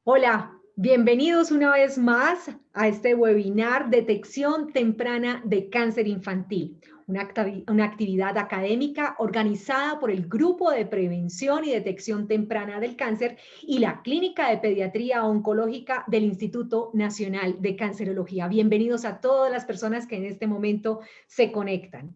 Hola, bienvenidos una vez más a este webinar Detección Temprana de Cáncer Infantil, una actividad académica organizada por el Grupo de Prevención y Detección Temprana del Cáncer y la Clínica de Pediatría Oncológica del Instituto Nacional de Cancerología. Bienvenidos a todas las personas que en este momento se conectan.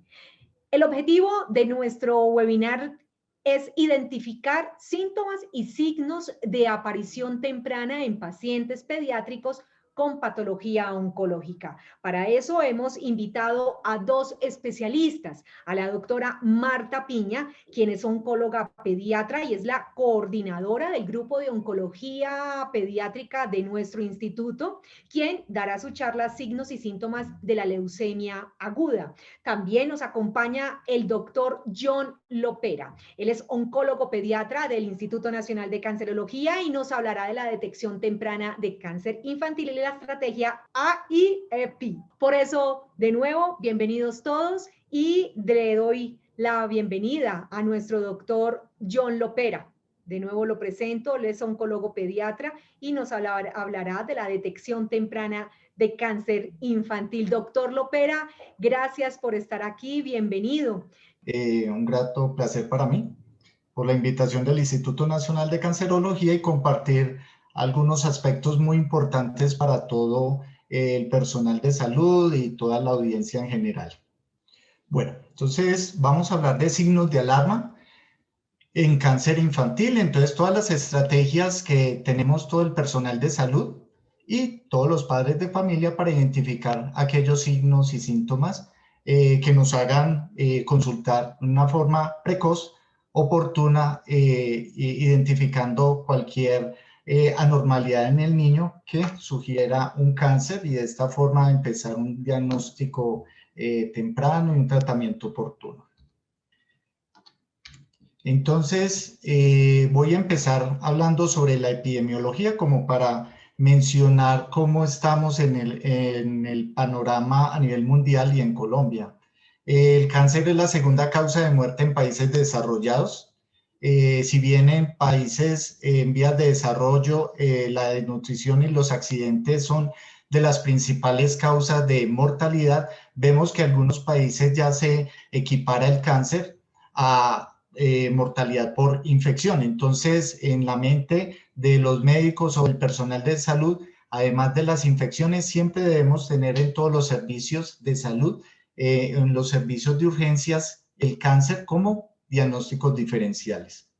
El objetivo de nuestro webinar es identificar síntomas y signos de aparición temprana en pacientes pediátricos con patología oncológica. Para eso hemos invitado a dos especialistas, a la doctora Marta Piña, quien es oncóloga pediatra y es la coordinadora del grupo de oncología pediátrica de nuestro instituto, quien dará su charla Signos y síntomas de la leucemia aguda. También nos acompaña el doctor John Lopera. Él es oncólogo pediatra del Instituto Nacional de Cancerología y nos hablará de la detección temprana de cáncer infantil y la estrategia AIEP. Por eso, de nuevo, bienvenidos todos y le doy la bienvenida a nuestro doctor John Lopera. De nuevo lo presento, él es oncólogo pediatra y nos hablará de la detección temprana de cáncer infantil. Doctor Lopera, gracias por estar aquí, bienvenido. Un grato placer para mí por la invitación del Instituto Nacional de Cancerología y compartir algunos aspectos muy importantes para todo el personal de salud y toda la audiencia en general. Bueno, entonces vamos a hablar de signos de alarma en cáncer infantil. Entonces, todas las estrategias que tenemos todo el personal de salud y todos los padres de familia para identificar aquellos signos y síntomas que nos hagan consultar de una forma precoz, oportuna, identificando cualquier anormalidad en el niño que sugiera un cáncer y de esta forma empezar un diagnóstico temprano y un tratamiento oportuno. Entonces, voy a empezar hablando sobre la epidemiología como para mencionar cómo estamos en el panorama a nivel mundial y en Colombia. El cáncer es la segunda causa de muerte en países desarrollados. Si bien en países en vías de desarrollo, la desnutrición y los accidentes son de las principales causas de mortalidad, vemos que en algunos países ya se equipara el cáncer a mortalidad por infección. Entonces, en la mente de los médicos o el personal de salud, además de las infecciones, siempre debemos tener en todos los servicios de salud, en los servicios de urgencias, el cáncer como diagnósticos diferenciales.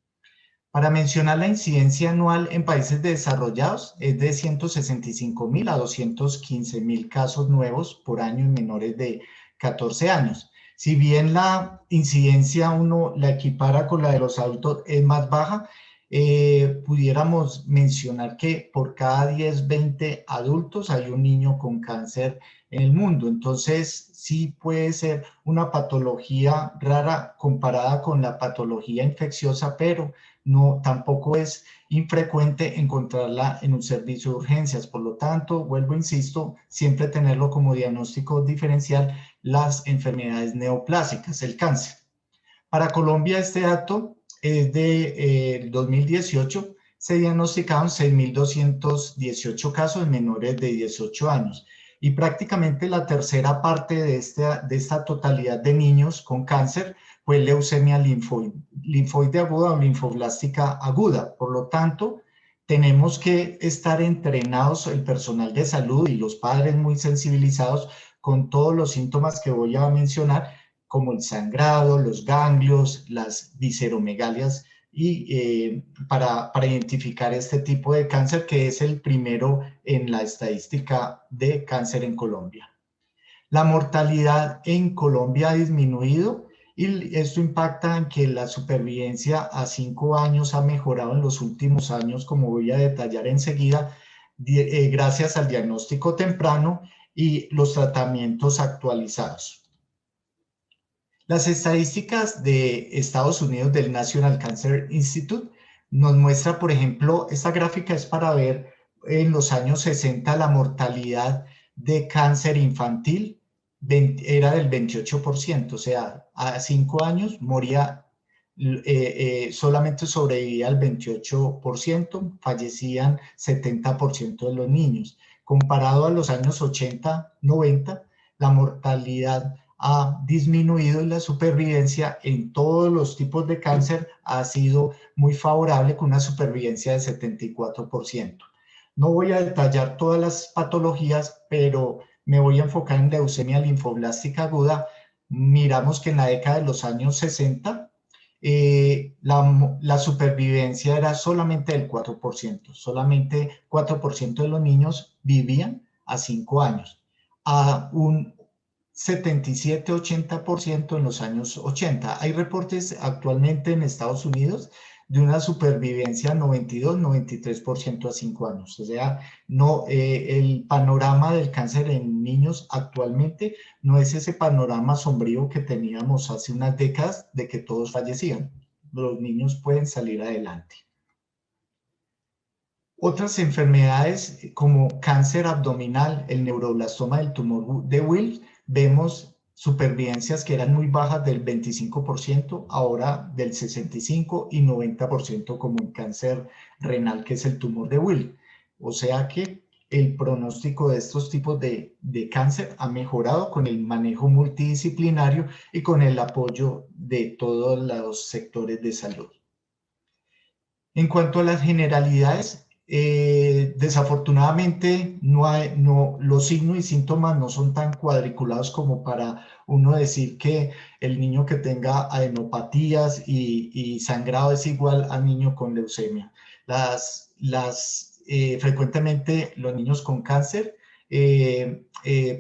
Para mencionar la incidencia anual en países desarrollados es de 165.000 a 215.000 casos nuevos por año en menores de 14 años. Si bien la incidencia uno la equipara con la de los adultos es más baja, pudiéramos mencionar que por cada 10, 20 adultos hay un niño con cáncer en el mundo. Entonces, sí puede ser una patología rara comparada con la patología infecciosa, pero no, tampoco es infrecuente encontrarla en un servicio de urgencias. Por lo tanto, vuelvo, insisto, siempre tenerlo como diagnóstico diferencial las enfermedades neoplásicas, el cáncer. Para Colombia este dato es de 2018, se diagnosticaron 6.218 casos en menores de 18 años y prácticamente la tercera parte de esta totalidad de niños con cáncer fue leucemia linfoide aguda o linfoblástica aguda. Por lo tanto, tenemos que estar entrenados el personal de salud y los padres muy sensibilizados con todos los síntomas que voy a mencionar, como el sangrado, los ganglios, las visceromegalias, y para identificar este tipo de cáncer que es el primero en la estadística de cáncer en Colombia. La mortalidad en Colombia ha disminuido y esto impacta en que la supervivencia a 5 años ha mejorado en los últimos años, como voy a detallar enseguida, gracias al diagnóstico temprano y los tratamientos actualizados. Las estadísticas de Estados Unidos del National Cancer Institute nos muestra, por ejemplo, esta gráfica es para ver en los años 60 la mortalidad de cáncer infantil era del 28%, o sea, a 5 años moría solamente sobrevivía el 28%, fallecían 70% de los niños. Comparado a los años 80, 90, la mortalidad ha disminuido y la supervivencia en todos los tipos de cáncer ha sido muy favorable, con una supervivencia de 74%. No voy a detallar todas las patologías, pero me voy a enfocar en leucemia linfoblástica aguda. Miramos que en la década de los años 60, la supervivencia era solamente del 4%. Solamente 4% de los niños vivían a 5 años. A un 77-80% en los años 80. Hay reportes actualmente en Estados Unidos de una supervivencia 92-93% a 5 años. O sea, no, el panorama del cáncer en niños actualmente no es ese panorama sombrío que teníamos hace unas décadas de que todos fallecían. Los niños pueden salir adelante. Otras enfermedades como cáncer abdominal, el neuroblastoma del tumor de Wilms, vemos supervivencias que eran muy bajas del 25%, ahora del 65 y 90% como el cáncer renal, que es el tumor de Wilms. O sea que el pronóstico de estos tipos de cáncer ha mejorado con el manejo multidisciplinario y con el apoyo de todos los sectores de salud. En cuanto a las generalidades, desafortunadamente los signos y síntomas no son tan cuadriculados como para uno decir que el niño que tenga adenopatías y sangrado es igual al niño con leucemia. Frecuentemente los niños con cáncer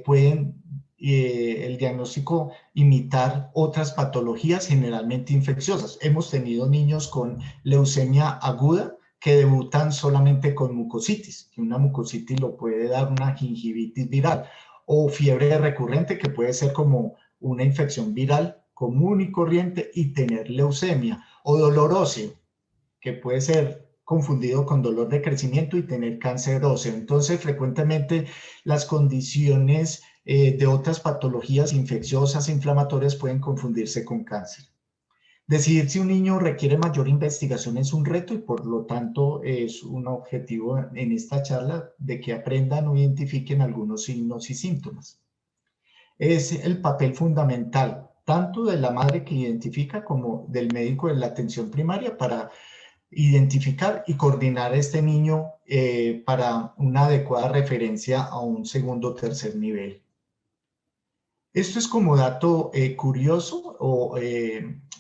pueden el diagnóstico imitar otras patologías generalmente infecciosas. Hemos tenido niños con leucemia aguda que debutan solamente con mucositis, que una mucositis lo puede dar una gingivitis viral, o fiebre recurrente, que puede ser como una infección viral común y corriente y tener leucemia, o dolor óseo, que puede ser confundido con dolor de crecimiento y tener cáncer óseo. Entonces, frecuentemente las condiciones de otras patologías infecciosas e inflamatorias pueden confundirse con cáncer. Decidir si un niño requiere mayor investigación es un reto y por lo tanto es un objetivo en esta charla de que aprendan o identifiquen algunos signos y síntomas. Es el papel fundamental tanto de la madre que identifica como del médico de la atención primaria para identificar y coordinar a este niño para una adecuada referencia a un segundo o tercer nivel. Esto es como dato curioso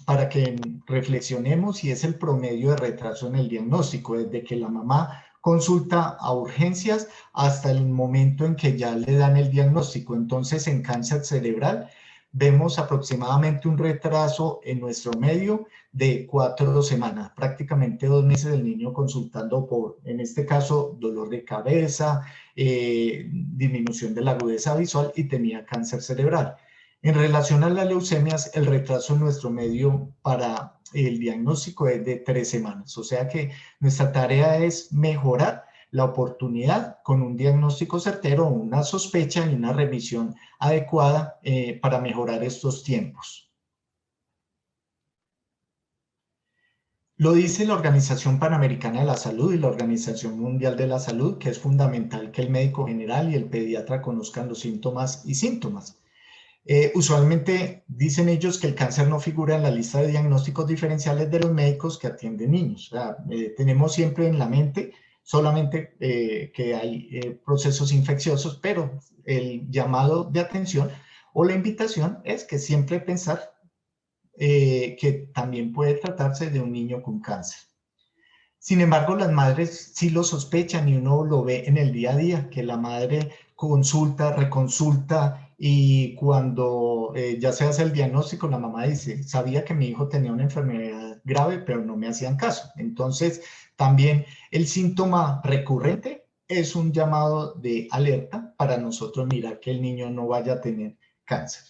para que reflexionemos, y es el promedio de retraso en el diagnóstico, desde que la mamá consulta a urgencias hasta el momento en que ya le dan el diagnóstico. Entonces, en cáncer cerebral vemos aproximadamente un retraso en nuestro medio de 4 semanas, prácticamente 2 meses del niño consultando por, en este caso, dolor de cabeza, disminución de la agudeza visual y tenía cáncer cerebral. En relación a las leucemias, el retraso en nuestro medio para el diagnóstico es de 3 semanas. O sea que nuestra tarea es mejorar la oportunidad con un diagnóstico certero, una sospecha y una revisión adecuada para mejorar estos tiempos. Lo dice la Organización Panamericana de la Salud y la Organización Mundial de la Salud, que es fundamental que el médico general y el pediatra conozcan los síntomas y síntomas. Usualmente dicen ellos que el cáncer no figura en la lista de diagnósticos diferenciales de los médicos que atienden niños. O sea, tenemos siempre en la mente solamente que hay procesos infecciosos, pero el llamado de atención o la invitación es que siempre pensar que también puede tratarse de un niño con cáncer. Sin embargo, las madres sí lo sospechan y uno lo ve en el día a día, que la madre consulta, reconsulta y cuando ya se hace el diagnóstico, la mamá dice, sabía que mi hijo tenía una enfermedad grave, pero no me hacían caso. Entonces, también el síntoma recurrente es un llamado de alerta para nosotros mirar que el niño no vaya a tener cáncer.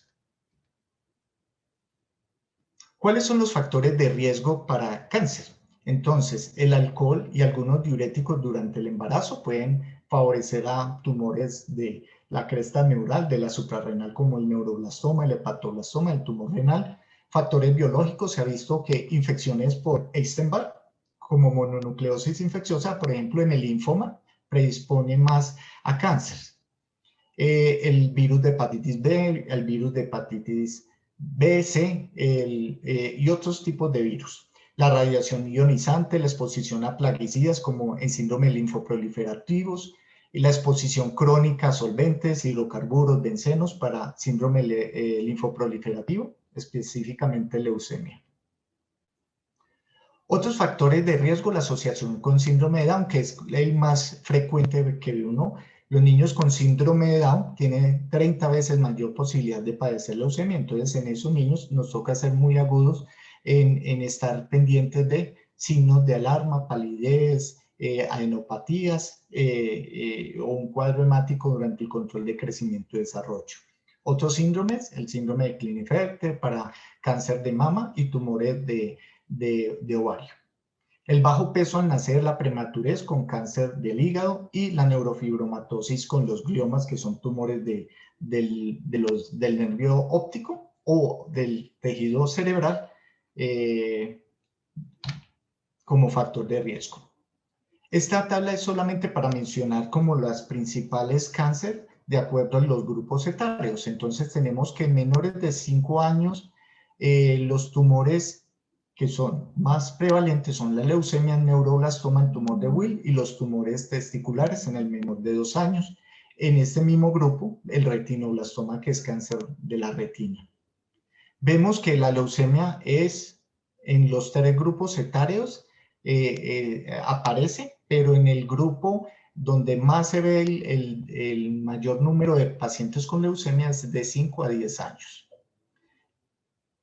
¿Cuáles son los factores de riesgo para cáncer? Entonces, el alcohol y algunos diuréticos durante el embarazo pueden favorecer a tumores de la cresta neural, de la suprarrenal, como el neuroblastoma, el hepatoblastoma, el tumor renal. Factores biológicos, se ha visto que infecciones por Epstein-Barr, como mononucleosis infecciosa, por ejemplo, en el linfoma, predisponen más a cáncer. El virus de hepatitis B, el virus de hepatitis B, C y otros tipos de virus. La radiación ionizante, la exposición a plaguicidas como el síndrome linfoproliferativos, y la exposición crónica a solventes, hidrocarburos, bencenos para síndrome linfoproliferativo, específicamente leucemia. Otros factores de riesgo, la asociación con síndrome de Down, que es el más frecuente que ve uno. Los niños con síndrome de Down tienen 30 veces mayor posibilidad de padecer leucemia, entonces en esos niños nos toca ser muy agudos en estar pendientes de signos de alarma, palidez, adenopatías o un cuadro hemático durante el control de crecimiento y desarrollo. Otros síndromes, el síndrome de Klinefelter para cáncer de mama y tumores de ovario. El bajo peso al nacer, la prematurez con cáncer del hígado y la neurofibromatosis con los gliomas, que son tumores del nervio óptico o del tejido cerebral como factor de riesgo. Esta tabla es solamente para mencionar como las principales cáncer de acuerdo a los grupos etarios. Entonces tenemos que en menores de 5 años los tumores que son más prevalentes son la leucemia, el neuroblastoma, el tumor de Will y los tumores testiculares en el menor de 2 años. En este mismo grupo, el retinoblastoma, que es cáncer de la retina. Vemos que la leucemia es en los 3 grupos etarios, aparece, pero en el grupo donde más se ve el mayor número de pacientes con leucemia es de 5 a 10 años.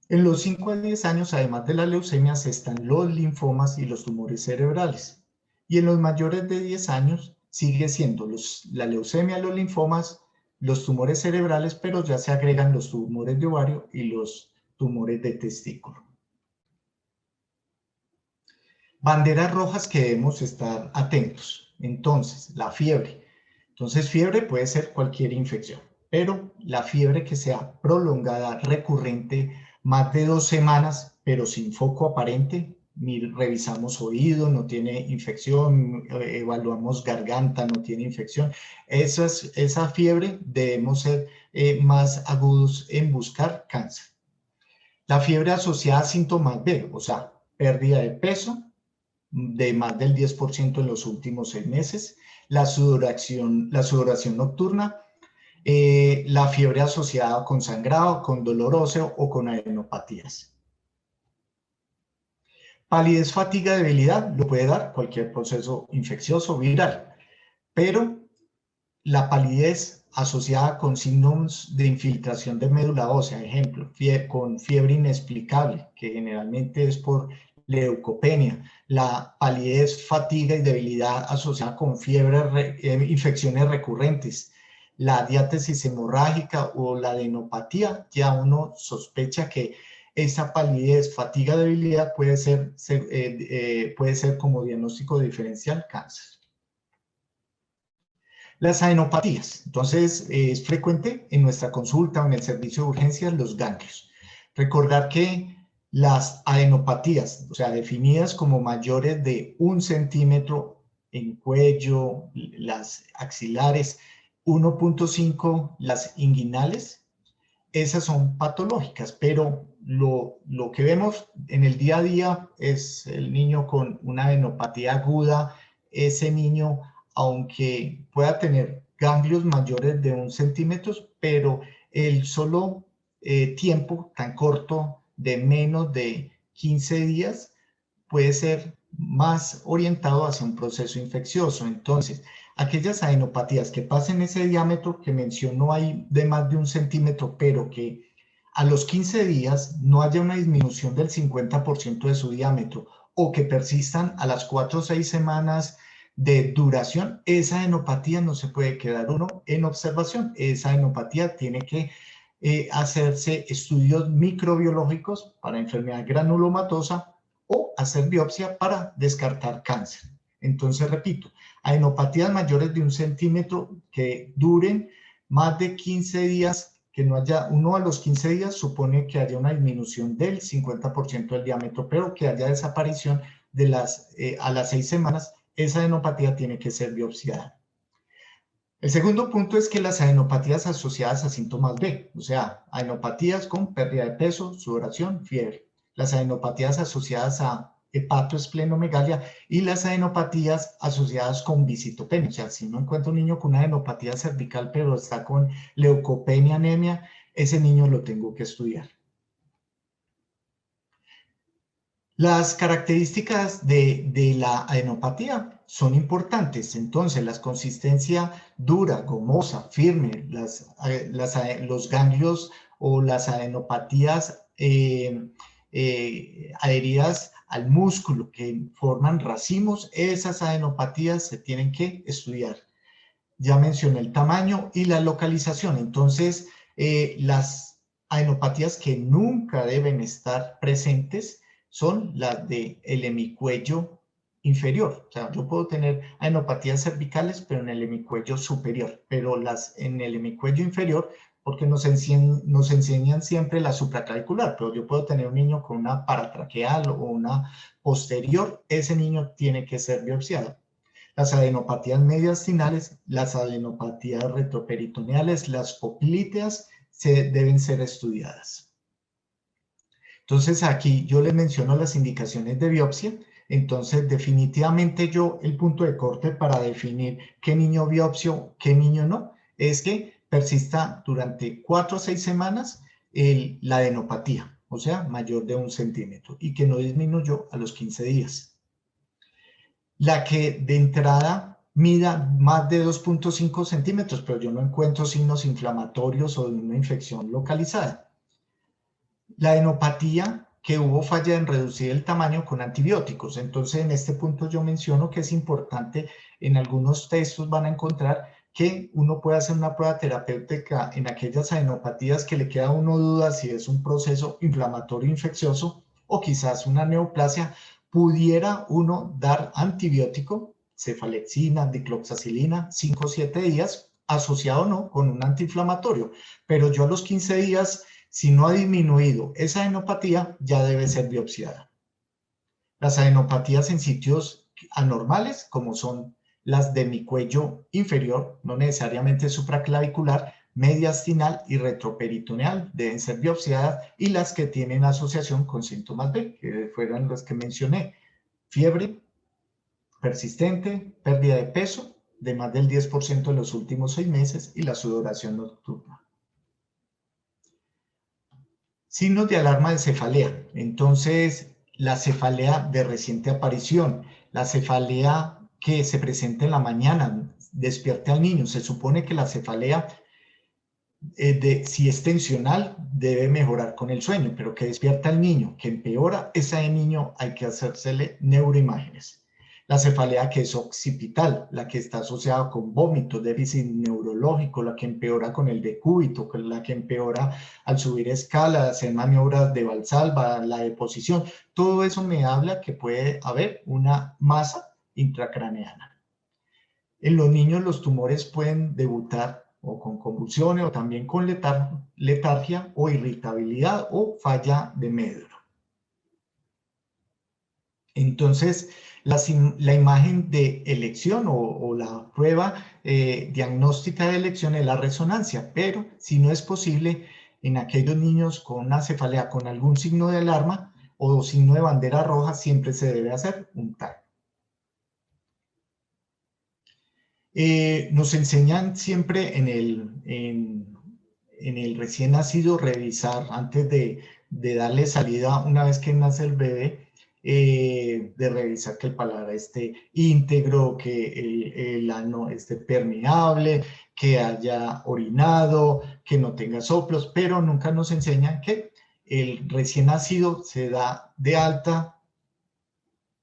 En los 5 a 10 años, además de las leucemias, están los linfomas y los tumores cerebrales. Y en los mayores de 10 años sigue siendo la leucemia, los linfomas, los tumores cerebrales, pero ya se agregan los tumores de ovario y los tumores de testículo. Banderas rojas que debemos estar atentos. Entonces, la fiebre. Entonces, fiebre puede ser cualquier infección, pero la fiebre que sea prolongada, recurrente, más de 2 semanas, pero sin foco aparente, revisamos oído, no tiene infección, evaluamos garganta, no tiene infección. Esa fiebre debemos ser más agudos en buscar cáncer. La fiebre asociada a síntomas B, o sea, pérdida de peso de más del 10% en los últimos 6 meses, la sudoración nocturna, la fiebre asociada con sangrado, con dolor óseo o con adenopatías. Palidez, fatiga, debilidad lo puede dar cualquier proceso infeccioso viral, pero la palidez asociada con signos de infiltración de médula ósea, ejemplo, con fiebre inexplicable, que generalmente es por leucopenia, la palidez, fatiga y debilidad asociada con fiebre, infecciones recurrentes, la diátesis hemorrágica o la adenopatía, ya uno sospecha que esa palidez, fatiga, debilidad puede ser como diagnóstico diferencial cáncer. Las adenopatías, entonces es frecuente en nuestra consulta o en el servicio de urgencias los ganglios. Recordar que las adenopatías, o sea, definidas como mayores de 1 centímetro en cuello, las axilares, 1.5 las inguinales, esas son patológicas, pero lo que vemos en el día a día es el niño con una adenopatía aguda, ese niño, aunque pueda tener ganglios mayores de 1 centímetro, pero el solo tiempo tan corto de menos de 15 días puede ser más orientado hacia un proceso infeccioso. Entonces, aquellas adenopatías que pasen ese diámetro que mencionó ahí de más de 1 centímetro, pero que a los 15 días no haya una disminución del 50% de su diámetro o que persistan a las 4 o 6 semanas de duración, esa adenopatía no se puede quedar uno en observación. Esa adenopatía tiene que hacerse estudios microbiológicos para enfermedad granulomatosa o hacer biopsia para descartar cáncer. Entonces, repito, adenopatías mayores de 1 centímetro que duren más de 15 días, que no haya, uno a los 15 días supone que haya una disminución del 50% del diámetro, pero que haya desaparición de a las 6 semanas, esa adenopatía tiene que ser biopsiada. El segundo punto es que las adenopatías asociadas a síntomas B, o sea, adenopatías con pérdida de peso, sudoración, fiebre. Las adenopatías asociadas a hepatoesplenomegalia y las adenopatías asociadas con visitopenia. O sea, si no encuentro un niño con una adenopatía cervical, pero está con leucopenia, anemia, ese niño lo tengo que estudiar. Las características de la adenopatía son importantes. Entonces, la consistencia dura, gomosa, firme, los ganglios o las adenopatías adheridas al músculo que forman racimos, esas adenopatías se tienen que estudiar. Ya mencioné el tamaño y la localización. Entonces, las adenopatías que nunca deben estar presentes son las del hemicuello inferior. O sea, yo puedo tener adenopatías cervicales, pero en el hemicuello superior, pero en el hemicuello inferior, porque nos enseñan siempre la supraclavicular, pero yo puedo tener un niño con una paratraqueal o una posterior, ese niño tiene que ser biopsiado. Las adenopatías mediastinales, las adenopatías retroperitoneales, las popliteas deben ser estudiadas. Entonces aquí yo les menciono las indicaciones de biopsia. Entonces definitivamente el punto de corte para definir qué niño biopsio, qué niño no, es que persista durante 4 a 6 semanas la adenopatía, o sea, mayor de 1 centímetro y que no disminuyó a los 15 días. La que de entrada mida más de 2.5 centímetros, pero yo no encuentro signos inflamatorios o de una infección localizada. La adenopatía, que hubo falla en reducir el tamaño con antibióticos. Entonces, en este punto yo menciono que es importante, en algunos textos van a encontrar que uno puede hacer una prueba terapéutica en aquellas adenopatías que le queda a uno duda si es un proceso inflamatorio infeccioso o quizás una neoplasia. Pudiera uno dar antibiótico, cefalexina, dicloxacilina, 5 o 7 días, asociado o no con un antiinflamatorio. Pero yo a los 15 días, si no ha disminuido esa adenopatía, ya debe ser biopsiada. Las adenopatías en sitios anormales, como son las de mi cuello inferior, no necesariamente supraclavicular, mediastinal y retroperitoneal, deben ser biopsiadas, y las que tienen asociación con síntomas B, que fueron las que mencioné: fiebre persistente, pérdida de peso de más del 10% en los últimos 6 meses y la sudoración nocturna. Signos de alarma de cefalea. Entonces, la cefalea de reciente aparición, la cefalea que se presenta en la mañana, despierte al niño. Se supone que la cefalea, si es tensional, debe mejorar con el sueño, pero que despierta al niño, que empeora, ese niño hay que hacérsele neuroimágenes. La cefalea que es occipital, la que está asociada con vómito, déficit neurológico, la que empeora con el decúbito, la que empeora al subir escalas, hacer maniobras de Valsalva, la deposición. Todo eso me habla que puede haber una masa intracraneana. En los niños los tumores pueden debutar o con convulsiones o también con letargia o irritabilidad o falla de Medro. Entonces, la imagen de elección o la prueba diagnóstica de elección es la resonancia, pero si no es posible, en aquellos niños con una cefalea con algún signo de alarma o signo de bandera roja, siempre se debe hacer un TAC. Nos enseñan siempre en el recién nacido revisar antes de darle salida una vez que nace el bebé, de revisar que el paladar esté íntegro, que el ano esté permeable, que haya orinado, que no tenga soplos, pero nunca nos enseñan que el recién nacido se da de alta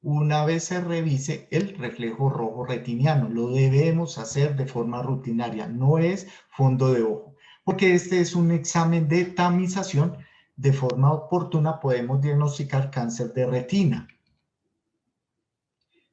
una vez se revise el reflejo rojo retiniano. Lo debemos hacer de forma rutinaria, no es fondo de ojo, porque este es un examen de tamización. De forma oportuna podemos diagnosticar cáncer de retina.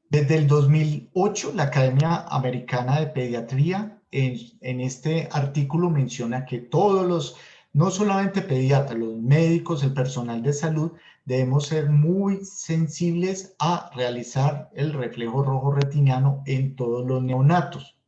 Desde el 2008, la Academia Americana de Pediatría en este artículo menciona que todos los No solamente pediatras, los médicos, el personal de salud, debemos ser muy sensibles a realizar el reflejo rojo retiniano en todos los neonatos.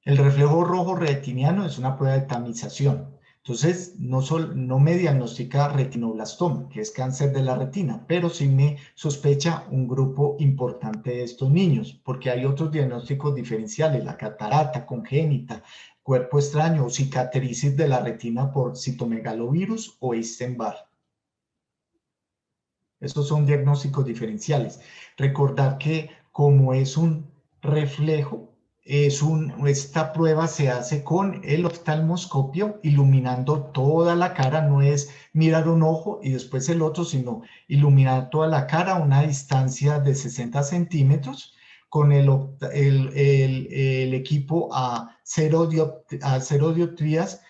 El reflejo rojo retiniano es una prueba de tamización. Entonces, no me diagnostica retinoblastoma, que es cáncer de la retina, pero sí me sospecha un grupo importante de estos niños, porque hay otros diagnósticos diferenciales, la catarata congénita, cuerpo extraño o cicatricis de la retina por citomegalovirus o Epstein-Barr. Esos son diagnósticos diferenciales. Recordar que como es un reflejo, esta prueba se hace con el oftalmoscopio, iluminando toda la cara, no es mirar un ojo y después el otro, sino iluminar toda la cara a una distancia de 60 centímetros con el equipo a cero dioptrías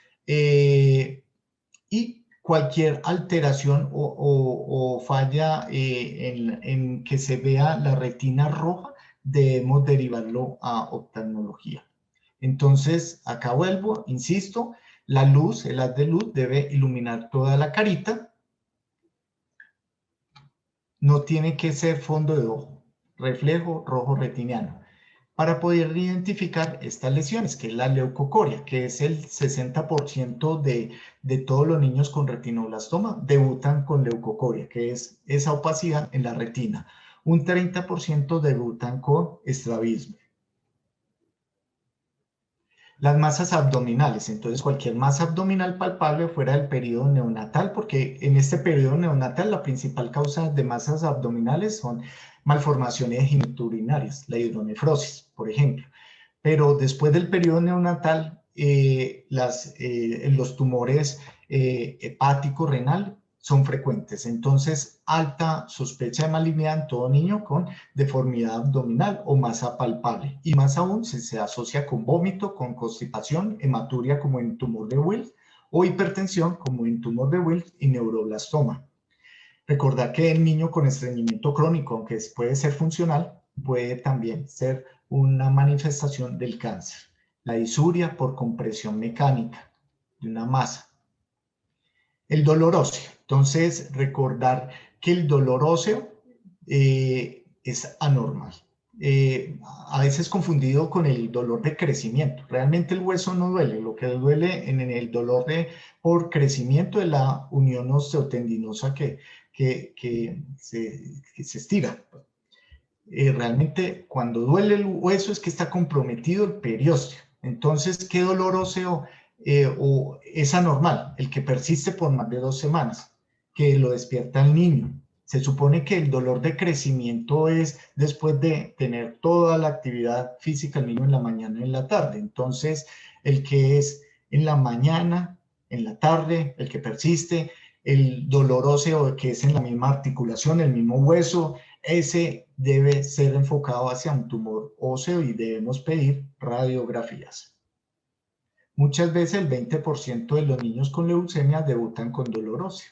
y cualquier alteración o falla en que se vea la retina roja, debemos derivarlo a oftalmología. Entonces, acá vuelvo, insisto, la luz, el haz de luz debe iluminar toda la carita. No tiene que ser fondo de ojo, reflejo rojo retiniano, para poder identificar estas lesiones, que es la leucocoria, que es el 60% de todos los niños con retinoblastoma debutan con leucocoria, que es esa opacidad en la retina. Un 30% debutan con estrabismo. Las masas abdominales, entonces cualquier masa abdominal palpable fuera del periodo neonatal, porque en este periodo neonatal la principal causa de masas abdominales son malformaciones genitourinarias, la hidronefrosis, por ejemplo. Pero después del periodo neonatal, los tumores hepático renal son frecuentes. Entonces, alta sospecha de malignidad en todo niño con deformidad abdominal o masa palpable. Y más aún si se asocia con vómito, con constipación, hematuria como en tumor de Wills o hipertensión como en tumor de Wills y neuroblastoma. Recordar que el niño con estreñimiento crónico, aunque puede ser funcional, puede también ser una manifestación del cáncer. La disuria por compresión mecánica de una masa. El dolor óseo. Entonces, recordar que el dolor óseo es anormal. A veces confundido con el dolor de crecimiento. Realmente el hueso no duele. Lo que duele en el dolor por crecimiento es la unión osteotendinosa que se estira. Realmente cuando duele el hueso es que está comprometido el periósteo. Entonces, ¿qué dolor óseo es anormal? El que persiste por más de 2 semanas, que lo despierta el niño. Se supone que el dolor de crecimiento es después de tener toda la actividad física el niño en la mañana y en la tarde. Entonces, el que es en la mañana, en la tarde, el que persiste, el dolor óseo que es en la misma articulación, el mismo hueso, ese debe ser enfocado hacia un tumor óseo y debemos pedir radiografías. Muchas veces el 20% de los niños con leucemia debutan con dolor óseo.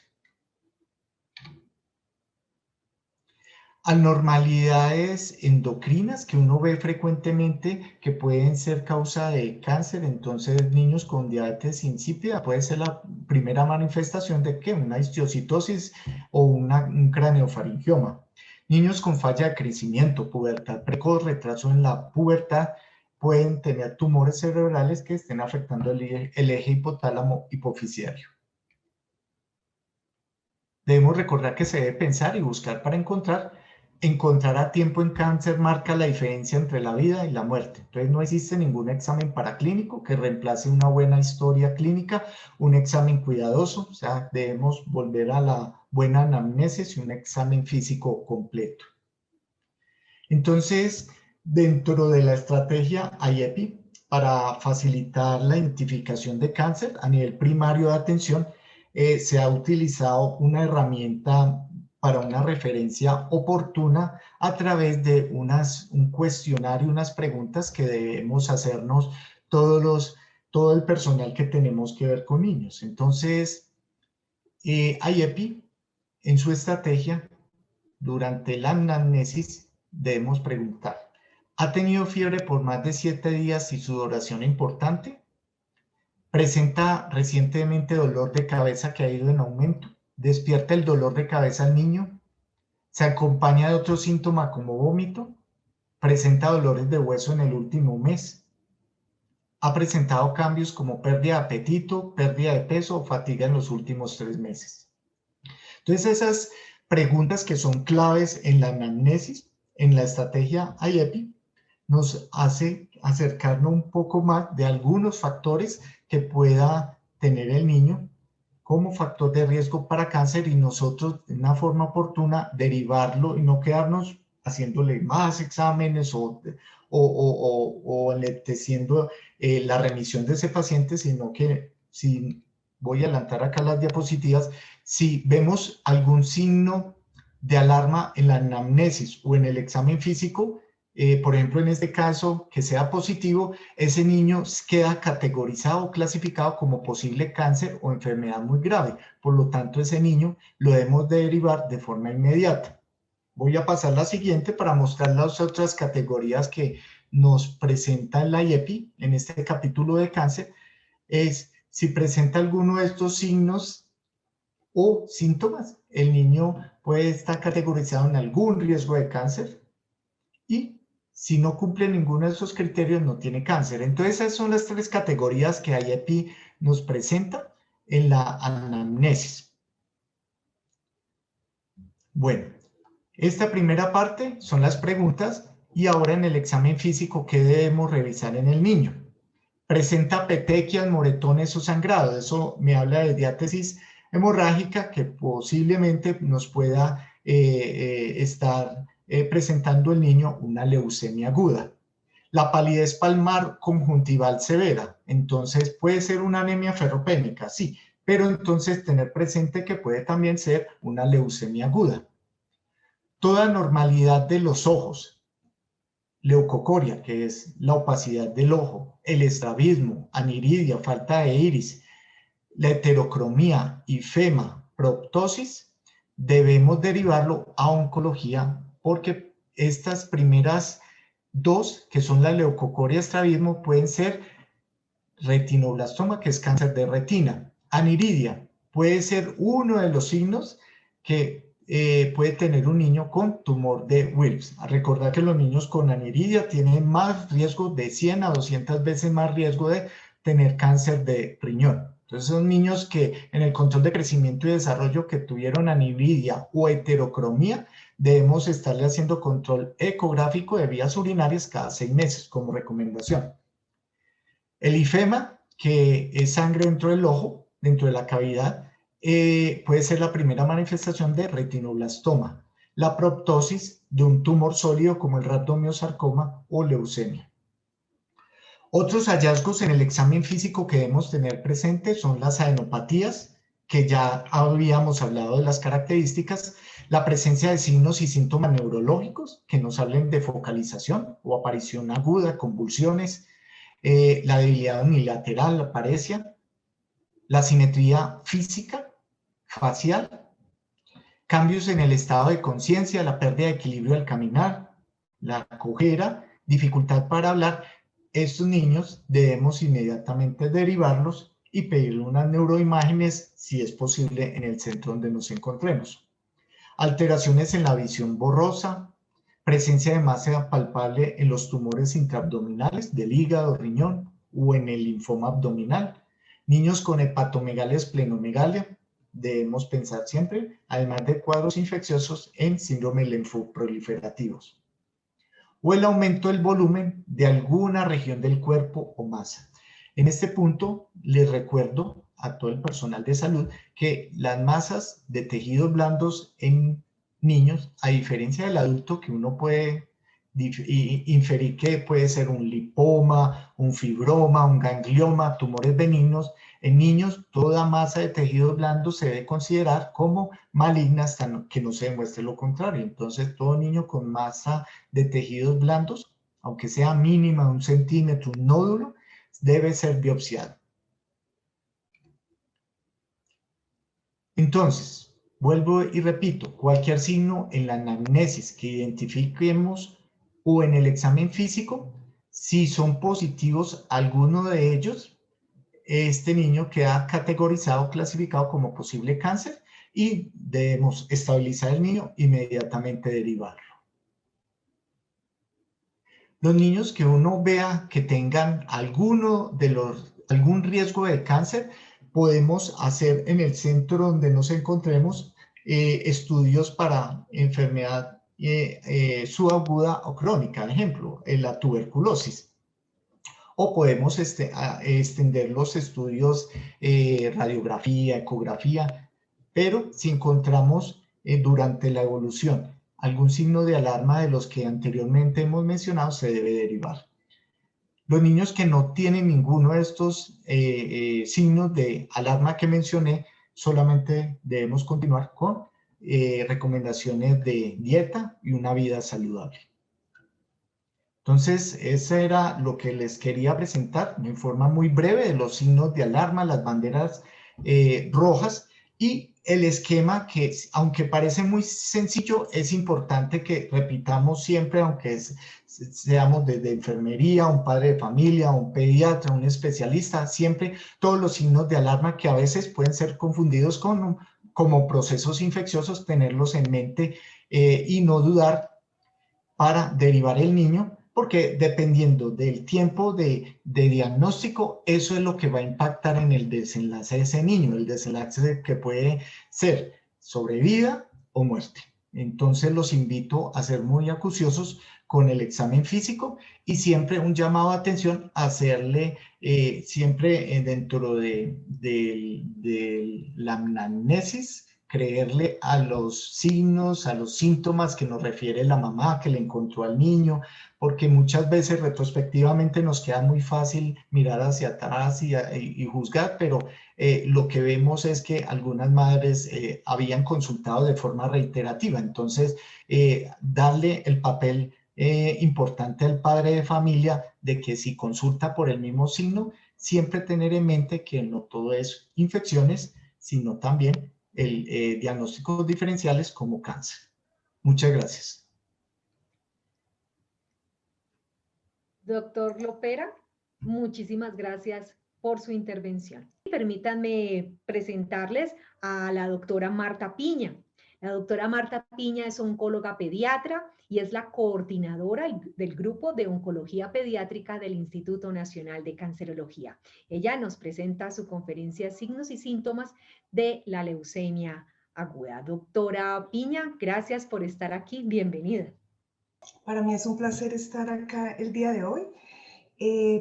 Anormalidades endocrinas que uno ve frecuentemente que pueden ser causa de cáncer. Entonces, niños con diabetes insípida puede ser la primera manifestación de que una histiocytosis o un craneofaringioma. Niños con falla de crecimiento, pubertad precoz, retraso en la pubertad, pueden tener tumores cerebrales que estén afectando el eje hipotálamo hipofisiario. Debemos recordar que se debe pensar y buscar para encontrar a tiempo en cáncer marca la diferencia entre la vida y la muerte. Entonces no existe ningún examen paraclínico que reemplace una buena historia clínica, un examen cuidadoso, o sea, debemos volver a la buena anamnesis y un examen físico completo. Entonces, dentro de la estrategia IEPI, para facilitar la identificación de cáncer a nivel primario de atención, se ha utilizado una herramienta para una referencia oportuna a través de un cuestionario, unas preguntas que debemos hacernos todo el personal que tenemos que ver con niños. Entonces, IEPI, en su estrategia, durante la anamnesis, debemos preguntar: ¿ha tenido fiebre por más de 7 días y sudoración importante? presenta recientemente dolor de cabeza que ha ido en aumento, despierta el dolor de cabeza al niño, se acompaña de otro síntoma como vómito, presenta dolores de hueso en el último mes, ha presentado cambios como pérdida de apetito, pérdida de peso o fatiga en los últimos 3 meses. Entonces esas preguntas que son claves en la anamnesis, en la estrategia IEPI, nos hace acercarnos un poco más de algunos factores que pueda tener el niño como factor de riesgo para cáncer y nosotros de una forma oportuna derivarlo y no quedarnos haciéndole más exámenes o enlenteciendo la remisión de ese paciente, sino que si voy a adelantar acá las diapositivas, si vemos algún signo de alarma en la anamnesis o en el examen físico, por ejemplo, en este caso, que sea positivo, ese niño queda categorizado o clasificado como posible cáncer o enfermedad muy grave. Por lo tanto, ese niño lo debemos de derivar de forma inmediata. Voy a pasar a la siguiente para mostrar las otras categorías que nos presenta la IEPI en este capítulo de cáncer. Es si presenta alguno de estos signos o síntomas, el niño puede estar categorizado en algún riesgo de cáncer y si no cumple ninguno de esos criterios no tiene cáncer. Entonces esas son las 3 categorías que IEPI nos presenta en la anamnesis. Bueno, esta primera parte son las preguntas y ahora en el examen físico, ¿qué debemos revisar en el niño? Presenta petequias, moretones o sangrado. Eso me habla de diátesis hemorrágica que posiblemente nos pueda estar presentando el niño una leucemia aguda. La palidez palmar conjuntival severa, entonces puede ser una anemia ferropénica, sí, pero entonces tener presente que puede también ser una leucemia aguda. Toda normalidad de los ojos, leucocoria, que es la opacidad del ojo, el estrabismo, aniridia, falta de iris, la heterocromía, ifema, proptosis, debemos derivarlo a oncología porque estas primeras 2, que son la leucocoria y estrabismo, pueden ser retinoblastoma, que es cáncer de retina, aniridia, puede ser uno de los signos que puede tener un niño con tumor de Wilms. A recordar que los niños con aniridia tienen más riesgo de 100 a 200 veces más riesgo de tener cáncer de riñón. Entonces son niños que en el control de crecimiento y desarrollo que tuvieron aniridia o heterocromía, debemos estarle haciendo control ecográfico de vías urinarias cada 6 meses como recomendación. El ifema, que es sangre dentro del ojo, dentro de la cavidad, puede ser la primera manifestación de retinoblastoma. La proptosis de un tumor sólido como el rhabdomiosarcoma o leucemia. Otros hallazgos en el examen físico que debemos tener presente son las adenopatías, que ya habíamos hablado de las características, la presencia de signos y síntomas neurológicos que nos hablen de focalización o aparición aguda, convulsiones, la debilidad unilateral, la paresia, la simetría física, facial, cambios en el estado de conciencia, la pérdida de equilibrio al caminar, la cojera, dificultad para hablar. Estos niños debemos inmediatamente derivarlos y pedirle unas neuroimágenes, si es posible, en el centro donde nos encontremos. Alteraciones en la visión borrosa, presencia de masa palpable en los tumores intraabdominales del hígado, riñón o en el linfoma abdominal. Niños con hepatomegalia, esplenomegalia, debemos pensar siempre, además de cuadros infecciosos, en síndromes linfoproliferativos. O el aumento del volumen de alguna región del cuerpo o masa. En este punto, les recuerdo a todo el personal de salud que las masas de tejidos blandos en niños, a diferencia del adulto, que uno puede inferir que puede ser un lipoma, un fibroma, un ganglioma, tumores benignos, en niños toda masa de tejidos blandos se debe considerar como maligna hasta que no se demuestre lo contrario. Entonces todo niño con masa de tejidos blandos, aunque sea mínima, 1 centímetro, un nódulo, debe ser biopsiado. Entonces, vuelvo y repito, cualquier signo en la anamnesis que identifiquemos o en el examen físico, si son positivos alguno de ellos, este niño queda categorizado, clasificado como posible cáncer y debemos estabilizar el niño, inmediatamente derivarlo. Los niños que uno vea que tengan algún riesgo de cáncer, podemos hacer en el centro donde nos encontremos estudios para enfermedad subaguda o crónica, por ejemplo, la tuberculosis. O podemos extender los estudios radiografía, ecografía, pero si encontramos durante la evolución algún signo de alarma de los que anteriormente hemos mencionado, se debe derivar. Los niños que no tienen ninguno de estos signos de alarma que mencioné, solamente debemos continuar con recomendaciones de dieta y una vida saludable. Entonces, eso era lo que les quería presentar en forma muy breve de los signos de alarma, las banderas rojas y el esquema que, aunque parece muy sencillo, es importante que repitamos siempre, aunque seamos desde enfermería, un padre de familia, un pediatra, un especialista, siempre todos los signos de alarma que a veces pueden ser confundidos como procesos infecciosos, tenerlos en mente y no dudar para derivar el niño, porque dependiendo del tiempo de diagnóstico, eso es lo que va a impactar en el desenlace de ese niño, el desenlace que puede ser sobrevida o muerte. Entonces los invito a ser muy acuciosos con el examen físico y siempre un llamado de atención a hacerle siempre dentro de la anamnesis, creerle a los signos, a los síntomas que nos refiere la mamá que le encontró al niño, porque muchas veces retrospectivamente nos queda muy fácil mirar hacia atrás y juzgar, pero lo que vemos es que algunas madres habían consultado de forma reiterativa. Entonces, darle el papel importante al padre de familia de que si consulta por el mismo signo, siempre tener en mente que no todo es infecciones, sino también diagnósticos diferenciales como cáncer. Muchas gracias. Doctor Lopera, muchísimas gracias por su intervención. Permítanme presentarles a la doctora Marta Piña. La doctora Marta Piña es oncóloga pediatra y es la coordinadora del grupo de oncología pediátrica del Instituto Nacional de Cancerología. Ella nos presenta su conferencia Signos y Síntomas de la leucemia aguda. Doctora Piña, gracias por estar aquí. Bienvenida. Para mí es un placer estar acá el día de hoy.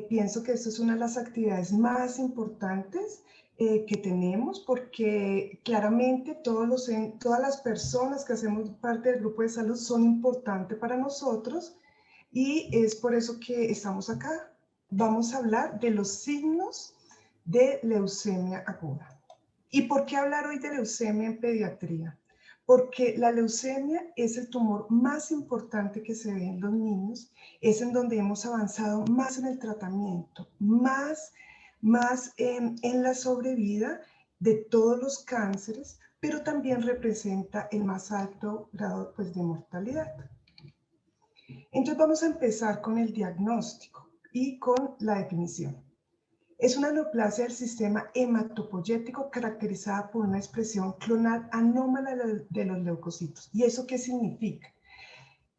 Pienso que esto es una de las actividades más importantes que tenemos porque claramente todas las personas que hacemos parte del grupo de salud son importantes para nosotros y es por eso que estamos acá. Vamos a hablar de los signos de leucemia aguda. ¿Y por qué hablar hoy de leucemia en pediatría? Porque la leucemia es el tumor más importante que se ve en los niños, es en donde hemos avanzado más en el tratamiento, más en la sobrevida de todos los cánceres, pero también representa el más alto grado pues, de mortalidad. Entonces vamos a empezar con el diagnóstico y con la definición. Es una neoplasia del sistema hematopoyético caracterizada por una expresión clonal anómala de los leucocitos. ¿Y eso qué significa?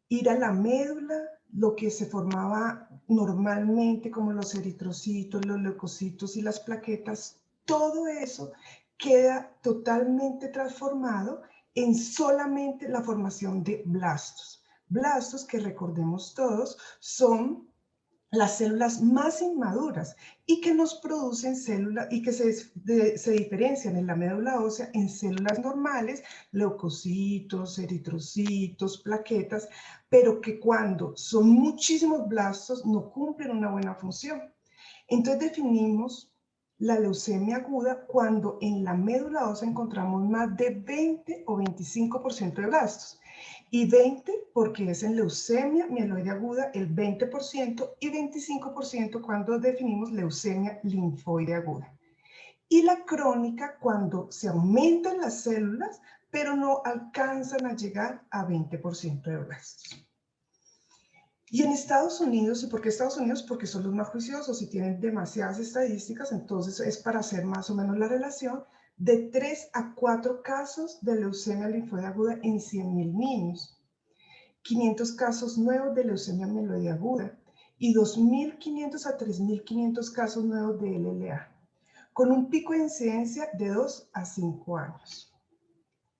Ir a la médula, lo que se formaba normalmente como los eritrocitos, los leucocitos y las plaquetas, todo eso queda totalmente transformado en solamente la formación de blastos. Blastos que recordemos todos son las células más inmaduras y que nos producen células y que se diferencian en la médula ósea en células normales, leucocitos, eritrocitos, plaquetas, pero que cuando son muchísimos blastos no cumplen una buena función. Entonces definimos la leucemia aguda cuando en la médula ósea encontramos más de 20 o 25% de blastos. Y 20 porque es en leucemia mieloide aguda el 20% y 25% cuando definimos leucemia linfoide aguda. Y la crónica cuando se aumentan las células pero no alcanzan a llegar a 20% de blastos. Y en Estados Unidos, ¿y por qué Estados Unidos? Porque son los más juiciosos y tienen demasiadas estadísticas, entonces es para hacer más o menos la relación de 3 a 4 casos de leucemia linfoide aguda en 100.000 niños, 500 casos nuevos de leucemia mieloide aguda y 2.500 a 3.500 casos nuevos de LLA, con un pico de incidencia de 2 a 5 años.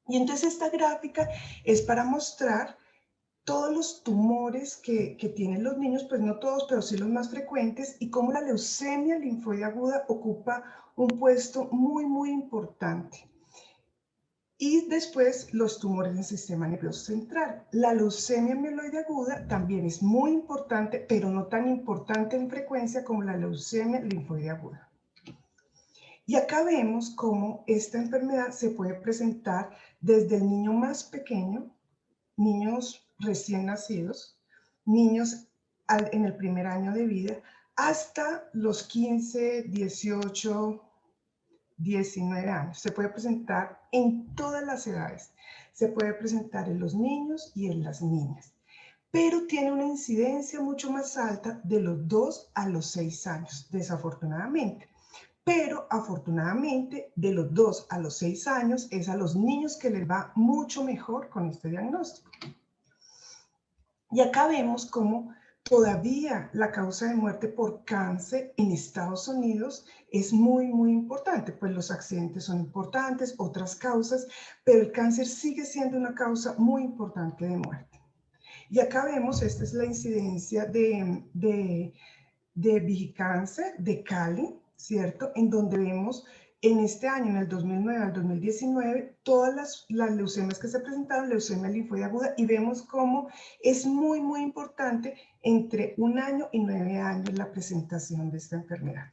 Y entonces esta gráfica es para mostrar todos los tumores que tienen los niños, pues no todos, pero sí los más frecuentes, y cómo la leucemia linfoide aguda ocupa un puesto muy, muy importante. Y después los tumores del sistema nervioso central. La leucemia mieloide aguda también es muy importante, pero no tan importante en frecuencia como la leucemia linfoide aguda. Y acá vemos cómo esta enfermedad se puede presentar desde el niño más pequeño, niños recién nacidos, niños en el primer año de vida, hasta los 15, 18, 19 años. Se puede presentar en todas las edades. Se puede presentar en los niños y en las niñas, pero tiene una incidencia mucho más alta de los 2 a los 6 años, desafortunadamente. Pero afortunadamente de los 2 a los 6 años es a los niños que les va mucho mejor con este diagnóstico. Y acá vemos cómo todavía la causa de muerte por cáncer en Estados Unidos es muy, muy importante, pues los accidentes son importantes, otras causas, pero el cáncer sigue siendo una causa muy importante de muerte. Y acá vemos, esta es la incidencia de Vigicáncer de Cali, ¿cierto? En donde vemos en este año, en el 2009 al 2019, todas las leucemias que se presentaron, leucemia linfoide aguda, y vemos cómo es muy, muy importante entre 1 año y 9 años la presentación de esta enfermedad.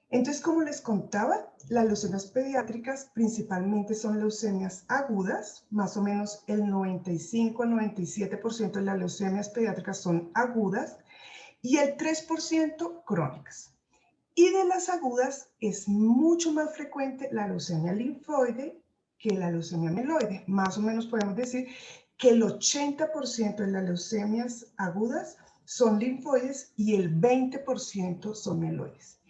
Entonces, como les contaba, las leucemias pediátricas principalmente son leucemias agudas, más o menos el 95 al 97% de las leucemias pediátricas son agudas y el 3% crónicas. Y de las agudas es mucho más frecuente la leucemia linfoide que la leucemia mieloide. Más o menos podemos decir que el 80% de las leucemias agudas son linfoides y el 20% son mieloides.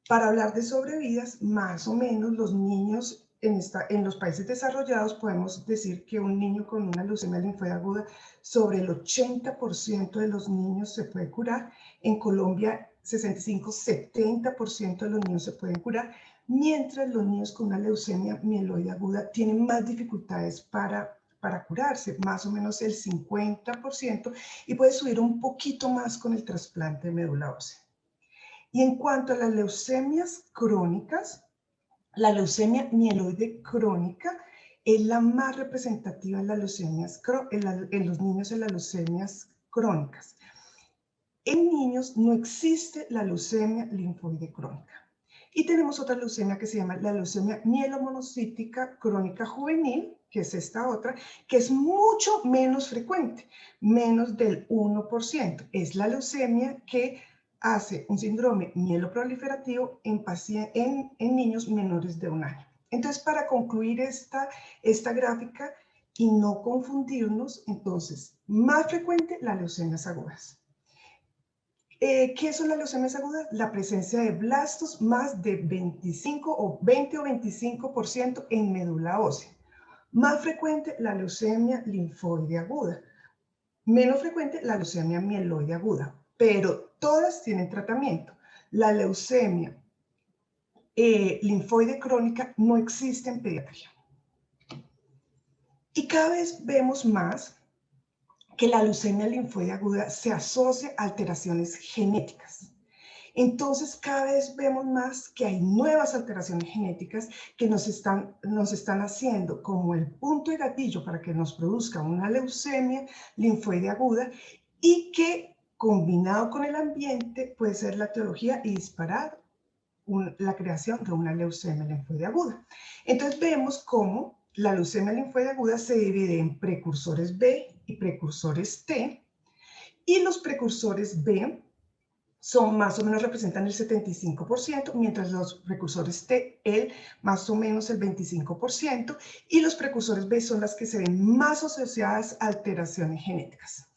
Para hablar de sobrevidas, más o menos los niños en los países desarrollados podemos decir que un niño con una leucemia linfoide aguda, sobre el 80% de los niños se puede curar. En Colombia, 65-70% de los niños se pueden curar, mientras los niños con una leucemia mieloide aguda tienen más dificultades para curarse, más o menos el 50%, y puede subir un poquito más con el trasplante de médula ósea. Y en cuanto a las leucemias crónicas, la leucemia mieloide crónica es la más representativa en, en los niños en las leucemias crónicas. En niños no existe la leucemia linfoide crónica. Y tenemos otra leucemia que se llama la leucemia mielomonocítica crónica juvenil, que es esta otra, que es mucho menos frecuente, menos del 1%. Es la leucemia que hace un síndrome mieloproliferativo en niños menores de 1 año. Entonces, para concluir esta gráfica y no confundirnos, entonces, más frecuente las leucemias agudas. ¿Qué son las leucemias agudas? La presencia de blastos más de 20 o 25% en médula ósea. Más frecuente la leucemia linfoide aguda. Menos frecuente la leucemia mieloide aguda, pero todas tienen tratamiento. La leucemia linfoide crónica no existe en pediatría. Y cada vez vemos más que la leucemia linfoide aguda se asocia a alteraciones genéticas. Entonces, cada vez vemos más que hay nuevas alteraciones genéticas que nos están haciendo como el punto de gatillo para que nos produzca una leucemia linfoide aguda, y que combinado con el ambiente puede ser la etiología y disparar la creación de una leucemia linfoide aguda. Entonces vemos cómo la leucemia linfoide aguda se divide en precursores B y precursores T, y los precursores B son más o menos, representan el 75%, mientras los precursores T, más o menos el 25%, y los precursores B son las que se ven más asociadas a alteraciones genéticas.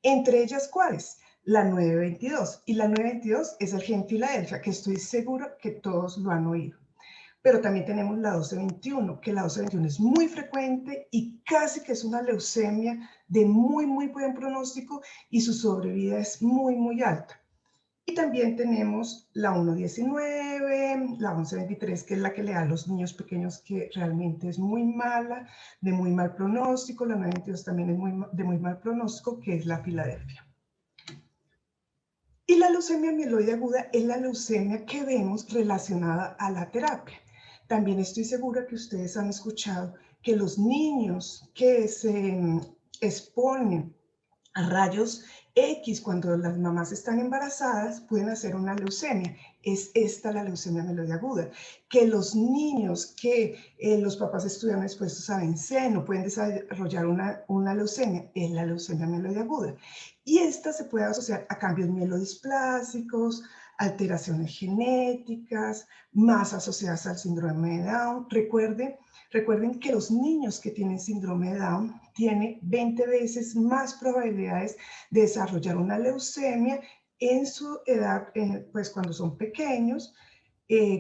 Entre ellas, ¿cuáles? La 922. Y la 922 es el gen Filadelfia, que estoy seguro que todos lo han oído. Pero también tenemos la 1221, que la 1221 es muy frecuente y casi que es una leucemia de muy, muy buen pronóstico y su sobrevida es muy, muy alta. Y también tenemos la 119, la 1123, que es la que le da a los niños pequeños, que realmente es muy mala, de muy mal pronóstico. La 922 también es de muy mal pronóstico, que es la Filadelfia. Y la leucemia mieloide aguda es la leucemia que vemos relacionada a la terapia. También estoy segura que ustedes han escuchado que los niños que se exponen a rayos X cuando las mamás están embarazadas pueden hacer una leucemia. Es esta la leucemia mieloide aguda. Que los niños que los papás estuvieron expuestos a benceno pueden desarrollar una leucemia. Es la leucemia mieloide aguda. Y esta se puede asociar a cambios mielodisplásicos, alteraciones genéticas, más asociadas al síndrome de Down. Recuerden que los niños que tienen síndrome de Down tienen 20 veces más probabilidades de desarrollar una leucemia en su edad, pues cuando son pequeños,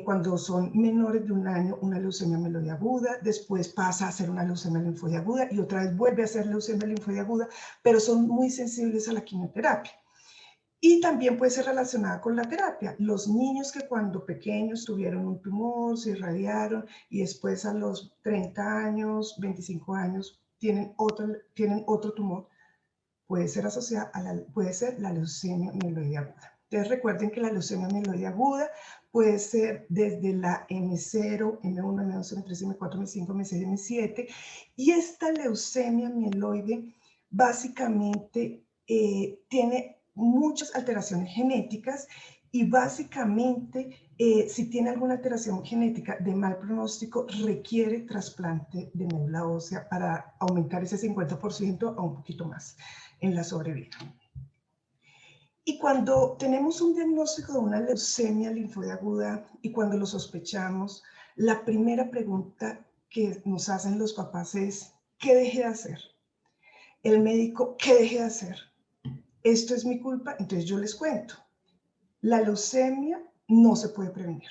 cuando son menores de 1 año, una leucemia mieloide aguda, después pasa a ser una leucemia linfoide aguda y otra vez vuelve a ser leucemia linfoide aguda, pero son muy sensibles a la quimioterapia. Y también puede ser relacionada con la terapia. Los niños que cuando pequeños tuvieron un tumor, se irradiaron y después a los 30 años, 25 años, tienen otro tumor, puede ser asociada puede ser la leucemia mieloide aguda. Entonces recuerden que la leucemia mieloide aguda puede ser desde la M0, M1, M2, M3, M4, M5, M6, M7. Y esta leucemia mieloide básicamente tiene muchas alteraciones genéticas y básicamente si tiene alguna alteración genética de mal pronóstico requiere trasplante de médula ósea para aumentar ese 50% a un poquito más en la sobrevida. Y cuando tenemos un diagnóstico de una leucemia linfoide aguda y cuando lo sospechamos, la primera pregunta que nos hacen los papás es, ¿qué dejé de hacer? El médico, ¿qué dejé de hacer? ¿Esto es mi culpa? Entonces yo les cuento. La leucemia no se puede prevenir.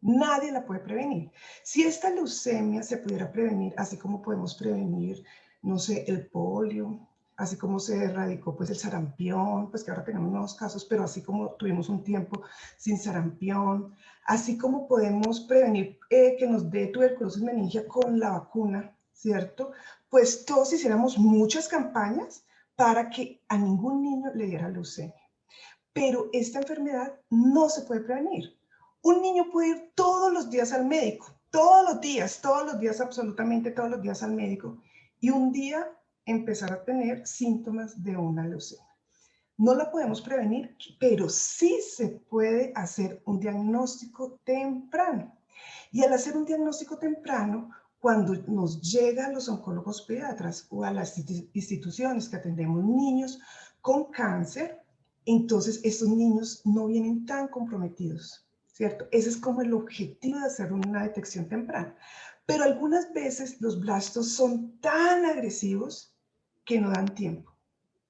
Nadie la puede prevenir. Si esta leucemia se pudiera prevenir, así como podemos prevenir, no sé, el polio, así como se erradicó pues el sarampión, pues que ahora tenemos nuevos casos, pero así como tuvimos un tiempo sin sarampión, así como podemos prevenir que nos dé tuberculosis meningia con la vacuna, ¿cierto? Pues todos hiciéramos muchas campañas para que a ningún niño le diera leucemia. Pero esta enfermedad no se puede prevenir. Un niño puede ir todos los días al médico, todos los días, absolutamente todos los días al médico, y un día empezar a tener síntomas de una leucemia. No la podemos prevenir, pero sí se puede hacer un diagnóstico temprano. Y al hacer un diagnóstico temprano, cuando nos llegan los oncólogos pediatras o a las instituciones que atendemos niños con cáncer, entonces estos niños no vienen tan comprometidos, ¿cierto? Ese es como el objetivo de hacer una detección temprana. Pero algunas veces los blastos son tan agresivos que no dan tiempo.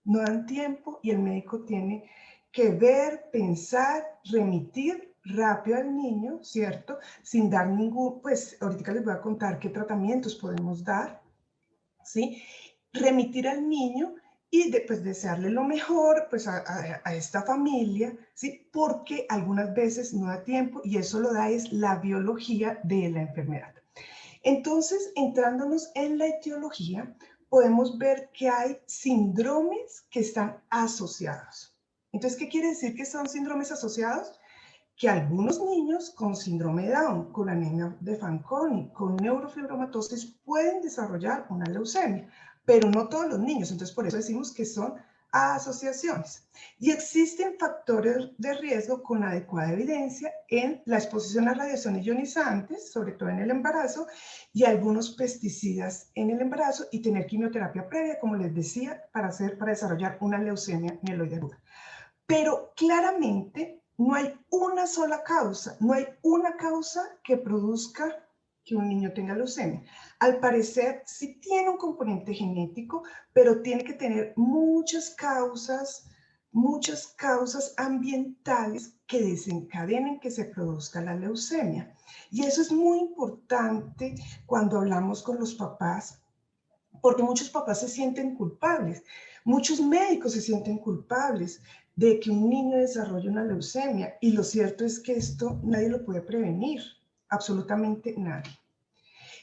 No dan tiempo y el médico tiene que ver, pensar, remitir rápido al niño, ¿cierto? Sin dar ningún, pues ahorita les voy a contar qué tratamientos podemos dar, ¿sí? Remitir al niño y pues desearle lo mejor pues a esta familia, ¿sí? Porque algunas veces no da tiempo y eso lo da es la biología de la enfermedad. Entonces, entrándonos en la etiología, podemos ver que hay síndromes que están asociados. Entonces, ¿qué quiere decir que son síndromes asociados? Que algunos niños con síndrome de Down, con anemia de Fanconi, con neurofibromatosis pueden desarrollar una leucemia, pero no todos los niños, entonces por eso decimos que son asociaciones. Y existen factores de riesgo con adecuada evidencia en la exposición a radiaciones ionizantes, sobre todo en el embarazo, y algunos pesticidas en el embarazo y tener quimioterapia previa, como les decía, para desarrollar una leucemia mieloide aguda. Pero claramente no hay una sola causa, no hay una causa que produzca que un niño tenga leucemia? Al parecer sí tiene un componente genético, pero tiene que tener muchas causas ambientales que desencadenen que se produzca la leucemia. Y eso es muy importante cuando hablamos con los papás, porque muchos papás se sienten culpables, muchos médicos se sienten culpables de que un niño desarrolle una leucemia, y lo cierto es que esto nadie lo puede prevenir, absolutamente nadie.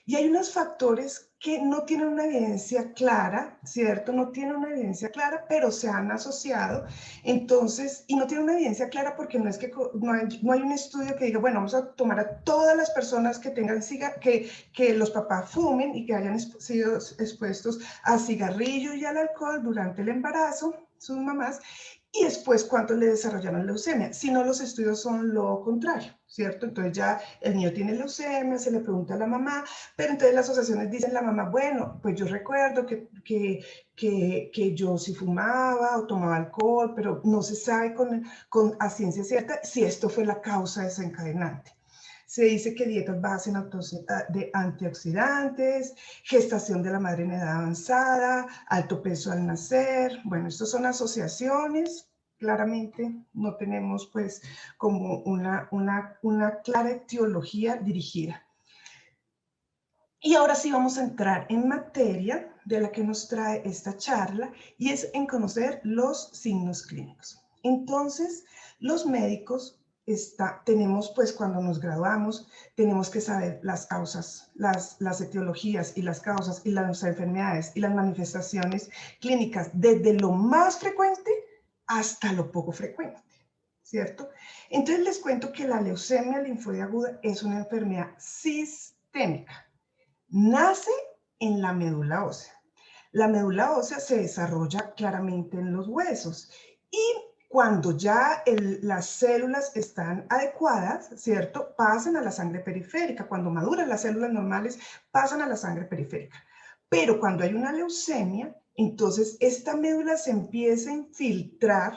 Y hay unos factores que no tienen una evidencia clara, ¿cierto? No tienen una evidencia clara, pero se han asociado. Entonces, y no tienen una evidencia clara porque no es que no hay un estudio que diga, bueno, vamos a tomar a todas las personas que tengan que los papás fumen y que hayan sido expuestos a cigarrillo y al alcohol durante el embarazo, sus mamás, y después cuántos le desarrollaron leucemia. Si no, los estudios son lo contrario, ¿cierto? Entonces ya el niño tiene leucemia, se le pregunta a la mamá, pero entonces las asociaciones dicen la mamá, bueno, pues yo recuerdo que yo sí fumaba o tomaba alcohol, pero no se sabe a ciencia cierta si esto fue la causa desencadenante. Se dice que dietas bajas de antioxidantes, gestación de la madre en edad avanzada, alto peso al nacer. Bueno, estas son asociaciones. Claramente no tenemos pues como una clara etiología dirigida. Y ahora sí vamos a entrar en materia de la que nos trae esta charla, y es en conocer los signos clínicos. Entonces, los médicos tenemos, pues cuando nos graduamos, tenemos que saber las causas, las etiologías y las causas y las enfermedades y las manifestaciones clínicas, desde lo más frecuente hasta lo poco frecuente, ¿cierto? Entonces les cuento que la leucemia linfoide aguda es una enfermedad sistémica. Nace en la médula ósea. La médula ósea se desarrolla claramente en los huesos, y cuando ya las células están adecuadas, ¿cierto?, pasan a la sangre periférica. Cuando maduran las células normales, pasan a la sangre periférica. Pero cuando hay una leucemia, entonces esta médula se empieza a infiltrar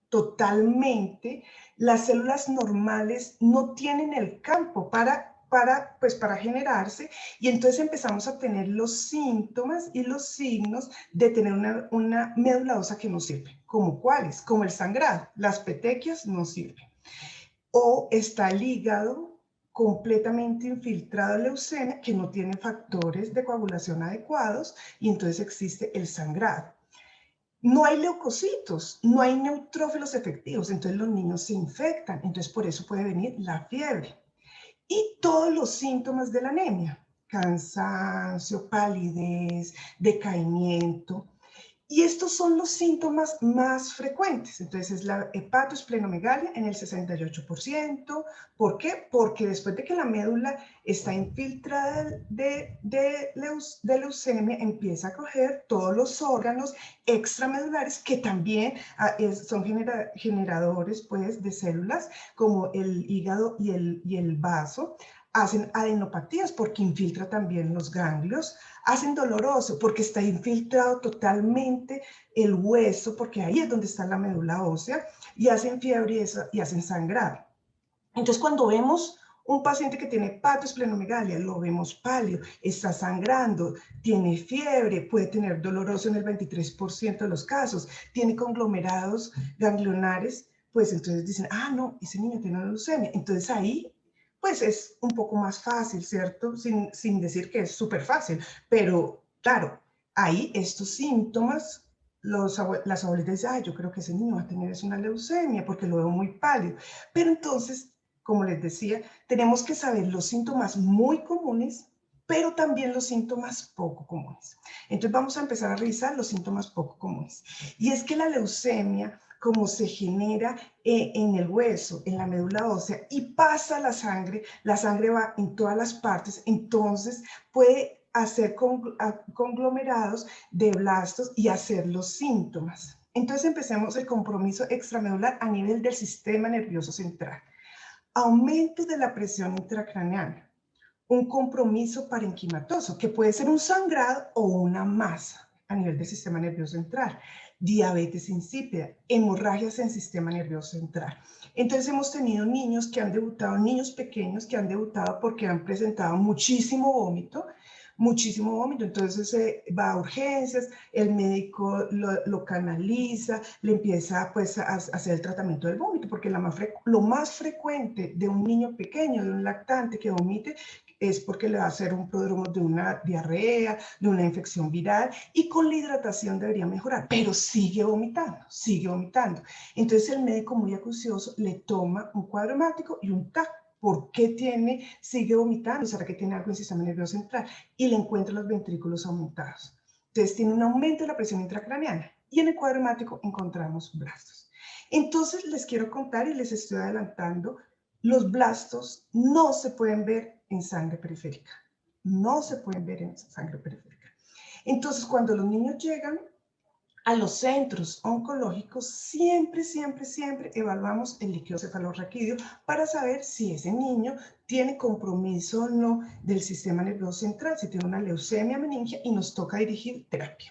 totalmente. Las células normales no tienen el campo para generarse, y entonces empezamos a tener los síntomas y los signos de tener una médula ósea que no sirve. ¿Como cuáles? Como el sangrado, las petequias no sirven. O está el hígado completamente infiltrado de leucemia, que no tiene factores de coagulación adecuados, y entonces existe el sangrado. No hay leucocitos, no hay neutrófilos efectivos, entonces los niños se infectan, entonces por eso puede venir la fiebre. Y todos los síntomas de la anemia: cansancio, palidez, decaimiento. Y estos son los síntomas más frecuentes. Entonces es la hepatoesplenomegalia en el 68%. ¿Por qué? Porque después de que la médula está infiltrada de leucemia, empieza a coger todos los órganos extramedulares que también son generadores pues, de células, como el hígado y el vaso. Hacen adenopatías porque infiltra también los ganglios, hacen doloroso porque está infiltrado totalmente el hueso, porque ahí es donde está la médula ósea, y hacen fiebre y hacen sangrado. Entonces, cuando vemos un paciente que tiene hepatoesplenomegalia, lo vemos pálido, está sangrando, tiene fiebre, puede tener doloroso en el 23% de los casos, tiene conglomerados ganglionares, pues entonces dicen, ah, no, ese niño tiene una leucemia. Entonces ahí pues es un poco más fácil, ¿cierto? Sin decir que es súper fácil, pero claro, ahí estos síntomas, las abuelitas dicen, ay, yo creo que ese niño va a tener una leucemia porque lo veo muy pálido. Pero entonces, como les decía, tenemos que saber los síntomas muy comunes, pero también los síntomas poco comunes. Entonces vamos a empezar a revisar los síntomas poco comunes. Y es que la leucemia, como se genera en el hueso, en la médula ósea, y pasa la sangre va en todas las partes, entonces puede hacer conglomerados de blastos y hacer los síntomas. Entonces empecemos el compromiso extramedular a nivel del sistema nervioso central. Aumento de la presión intracraneal, un compromiso parenquimatoso, que puede ser un sangrado o una masa a nivel del sistema nervioso central. diabetes insípida, hemorragias en sistema nervioso central. Entonces hemos tenido niños que han debutado, niños pequeños que han debutado porque han presentado muchísimo vómito, entonces va a urgencias, el médico lo canaliza, le empieza pues a hacer el tratamiento del vómito, porque lo más frecuente de un niño pequeño, de un lactante que vomite, es porque le va a hacer un prodromo de una diarrea, de una infección viral, y con la hidratación debería mejorar, pero sigue vomitando, sigue vomitando. Entonces el médico muy acucioso le toma un cuadro hemático y un TAC. ¿Por qué sigue vomitando? ¿Será que tiene algo en el sistema nervioso central? Y le encuentra los ventrículos aumentados. Entonces tiene un aumento de la presión intracraneana. Y en el cuadro hemático encontramos blastos. Entonces les quiero contar y les estoy adelantando, los blastos no se pueden ver en sangre periférica. No se pueden ver en sangre periférica. Entonces cuando los niños llegan a los centros oncológicos, siempre evaluamos el líquido cefalorraquídeo para saber si ese niño tiene compromiso o no del sistema nervioso central, si tiene una leucemia meningia y nos toca dirigir terapia.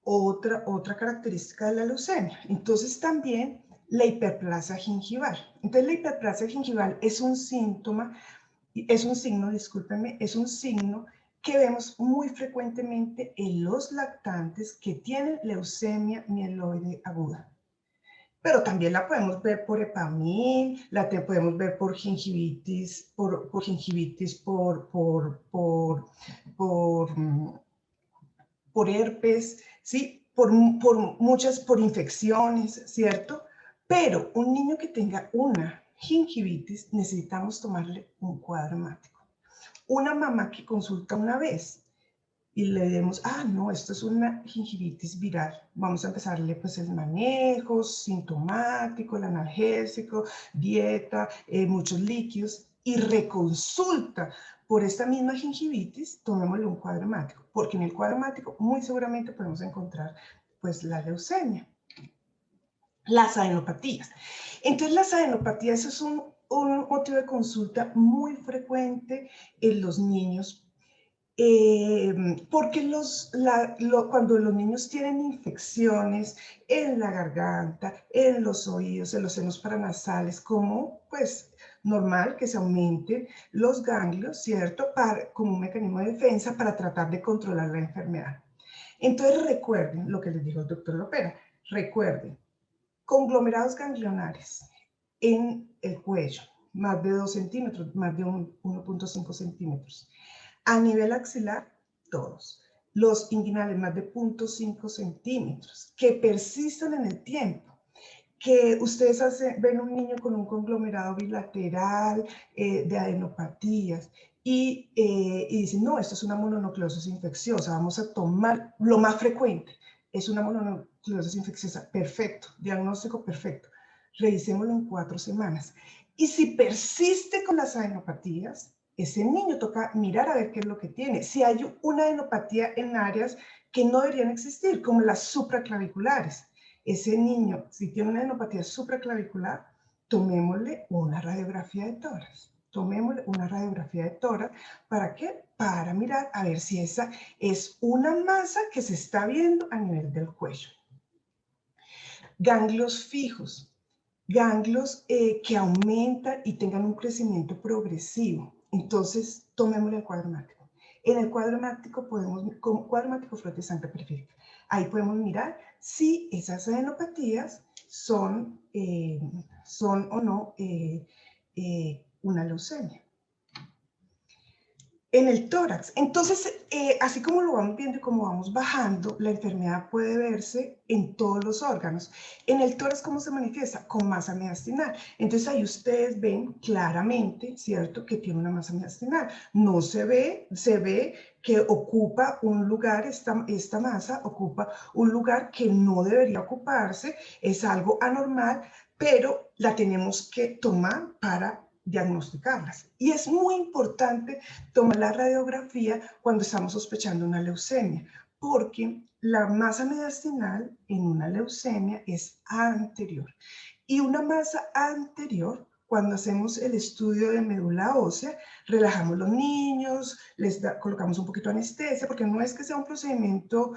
Otra característica de la leucemia. Entonces también la hiperplasia gingival. Entonces la hiperplasia gingival es un síntoma, es un signo que vemos muy frecuentemente en los lactantes que tienen leucemia mieloide aguda. Pero también la podemos ver por EPAMIN, podemos ver por gingivitis, por herpes, ¿sí? por infecciones, ¿cierto? Pero un niño que tenga una gingivitis, necesitamos tomarle un cuadro hemático. Una mamá que consulta una vez y le demos, no, esto es una gingivitis viral, vamos a empezarle pues el manejo sintomático, el analgésico, dieta, muchos líquidos, y reconsulta por esta misma gingivitis, tomémosle un cuadro hemático, porque en el cuadro hemático muy seguramente podemos encontrar pues la leucemia. Las adenopatías. Entonces las adenopatías es un motivo de consulta muy frecuente en los niños, porque cuando los niños tienen infecciones en la garganta, en los oídos, en los senos paranasales, como pues normal que se aumenten los ganglios, ¿cierto? Como un mecanismo de defensa para tratar de controlar la enfermedad. Entonces recuerden lo que les dijo el doctor Lopera, recuerden, conglomerados ganglionares en el cuello, más de 2 centímetros, más de 1.5 centímetros. A nivel axilar, todos. Los inguinales, más de 0.5 centímetros, que persistan en el tiempo. Que ustedes ven un niño con un conglomerado bilateral de adenopatías y dicen, no, esto es una mononucleosis infecciosa, vamos a tomar lo más frecuente, es una mononucleosis infecciosa, perfecto, diagnóstico perfecto, revisémoslo en 4 semanas. Y si persiste con las adenopatías, ese niño toca mirar a ver qué es lo que tiene. Si hay una adenopatía en áreas que no deberían existir, como las supraclaviculares, ese niño, si tiene una adenopatía supraclavicular, tomémosle una radiografía de tórax. Tomémosle una radiografía de tórax. ¿Para qué? Para mirar a ver si esa es una masa que se está viendo a nivel del cuello. Ganglios fijos. Ganglios que aumentan y tengan un crecimiento progresivo. Entonces, tomémosle el cuadro hemático. En el cuadro hemático con cuadro hemático flujo de sangre periférica. Ahí podemos mirar si esas adenopatías son o no una leucemia. En el tórax. Entonces, así como lo vamos viendo y como vamos bajando, la enfermedad puede verse en todos los órganos. En el tórax, ¿cómo se manifiesta? Con masa mediastinal. Entonces, ahí ustedes ven claramente, ¿cierto?, que tiene una masa mediastinal. No se ve que ocupa un lugar, esta masa ocupa un lugar que no debería ocuparse, es algo anormal, pero la tenemos que tomar para diagnosticarlas. Y es muy importante tomar la radiografía cuando estamos sospechando una leucemia, porque la masa mediastinal en una leucemia es anterior. Y una masa anterior cuando hacemos el estudio de médula ósea, relajamos los niños, colocamos un poquito de anestesia, porque no es que sea un procedimiento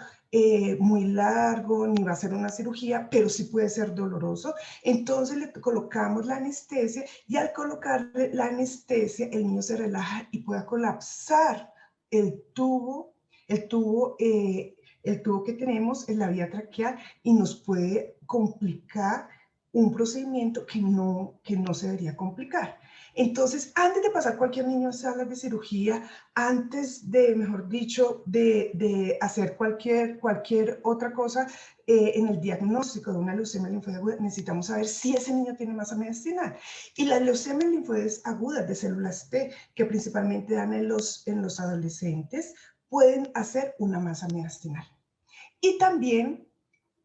muy largo, ni va a ser una cirugía, pero sí puede ser doloroso. Entonces le colocamos la anestesia y al colocarle la anestesia, el niño se relaja y puede colapsar el tubo que tenemos en la vía traqueal y nos puede complicar un procedimiento que no se debería complicar. Entonces, antes de pasar cualquier niño a salas de cirugía, antes de, mejor dicho, de hacer cualquier otra cosa en el diagnóstico de una leucemia linfoide aguda, necesitamos saber si ese niño tiene masa mediastinal. Y las leucemias linfoides agudas de células T, que principalmente dan en los adolescentes, pueden hacer una masa mediastinal. Y también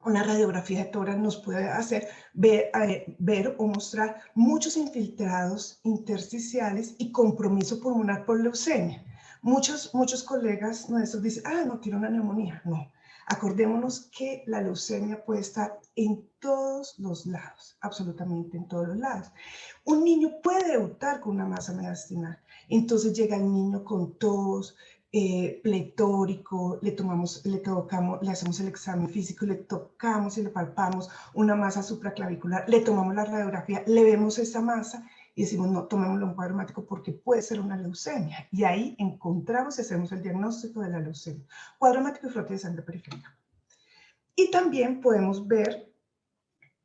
una radiografía de tórax nos puede hacer ver o mostrar muchos infiltrados intersticiales y compromiso pulmonar por leucemia. Muchos colegas nuestros dicen, no, tiene una neumonía. No, acordémonos que la leucemia puede estar en todos los lados, absolutamente en todos los lados. Un niño puede debutar con una masa mediastinal. Entonces llega el niño con tos, pletórico, le hacemos el examen físico, le tocamos y le palpamos una masa supraclavicular, le tomamos la radiografía, le vemos esa masa y decimos, no, tomémoslo un cuadro hemático porque puede ser una leucemia. Y ahí encontramos y hacemos el diagnóstico de la leucemia. Cuadro hemático y frote de sangre periférica. Y también podemos ver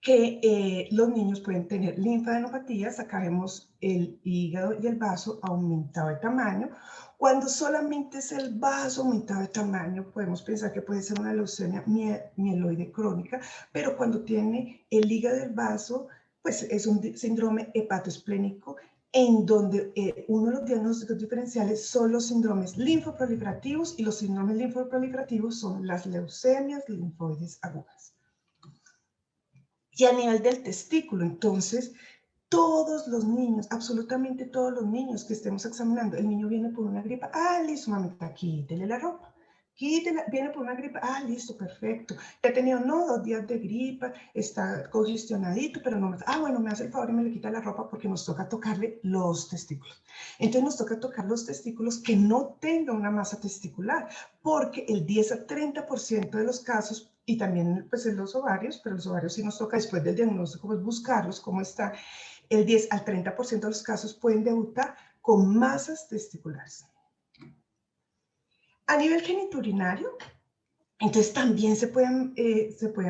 que los niños pueden tener linfadenopatías. Acá vemos el hígado y el vaso aumentado de tamaño. Cuando solamente es el vaso aumentado de tamaño, podemos pensar que puede ser una leucemia mieloide crónica, pero cuando tiene el hígado y el vaso, pues es un síndrome hepatoesplénico, en donde uno de los diagnósticos diferenciales son los síndromes linfoproliferativos, y los síndromes linfoproliferativos son las leucemias linfoides agudas. Y a nivel del testículo, entonces, todos los niños, absolutamente todos los niños que estemos examinando, el niño viene por una gripa, listo, mamita, quítele la ropa. Viene por una gripa, listo, perfecto. Ya ha tenido, 2 días de gripa, está congestionadito, pero no, bueno, me hace el favor y me le quita la ropa porque nos toca tocarle los testículos. Entonces nos toca tocar los testículos que no tengan una masa testicular, porque el 10 a 30% de los casos, y también pues en los ovarios, pero los ovarios sí nos toca después del diagnóstico, pues buscarlos, cómo está. El 10 al 30% de los casos pueden debutar con masas testiculares. A nivel genitourinario, entonces también se pueden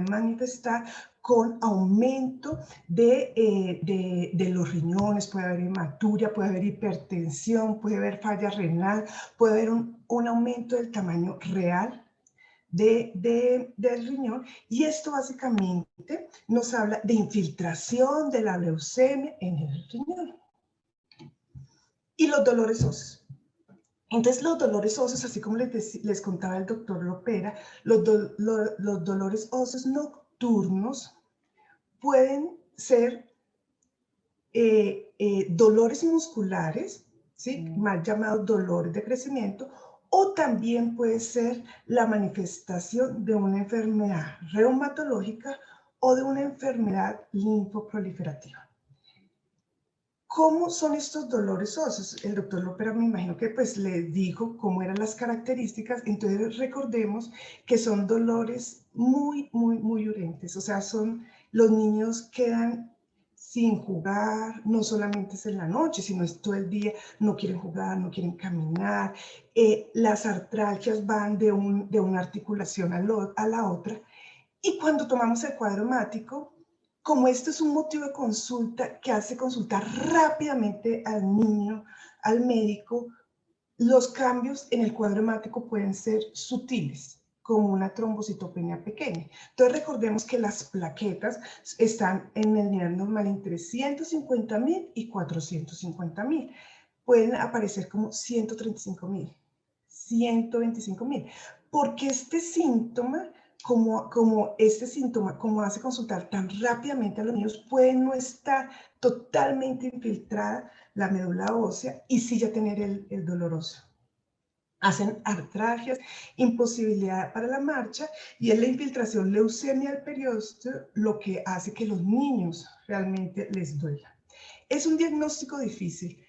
manifestar con aumento de los riñones, puede haber hematuria, puede haber hipertensión, puede haber falla renal, puede haber un aumento del tamaño real del riñón, y esto básicamente nos habla de infiltración de la leucemia en el riñón. Y los dolores óseos. Entonces los dolores óseos, así como les contaba el doctor Lopera, los dolores óseos nocturnos pueden ser dolores musculares, ¿sí? Mal llamados dolores de crecimiento, o también puede ser la manifestación de una enfermedad reumatológica o de una enfermedad linfoproliferativa. ¿Cómo son estos dolores óseos? El doctor Lopera me imagino que pues le dijo cómo eran las características. Entonces recordemos que son dolores muy urgentes. O sea, los niños quedan sin jugar, no solamente es en la noche, sino es todo el día, no quieren jugar, no quieren caminar. Las artralgias van de una articulación a la otra. Y cuando tomamos el cuadro hemático, como esto es un motivo de consulta que hace consultar rápidamente al niño, al médico, los cambios en el cuadro hemático pueden ser sutiles, como una trombocitopenia pequeña. Entonces recordemos que las plaquetas están en el nivel normal entre 150.000 y 450.000. Pueden aparecer como 135.000, 125.000, porque este síntoma, como hace consultar tan rápidamente a los niños, puede no estar totalmente infiltrada la médula ósea y sí ya tener el dolor óseo. Hacen artralgias, imposibilidad para la marcha, y es la infiltración leucemia del periósteo lo que hace que los niños realmente les duela. Es un diagnóstico difícil.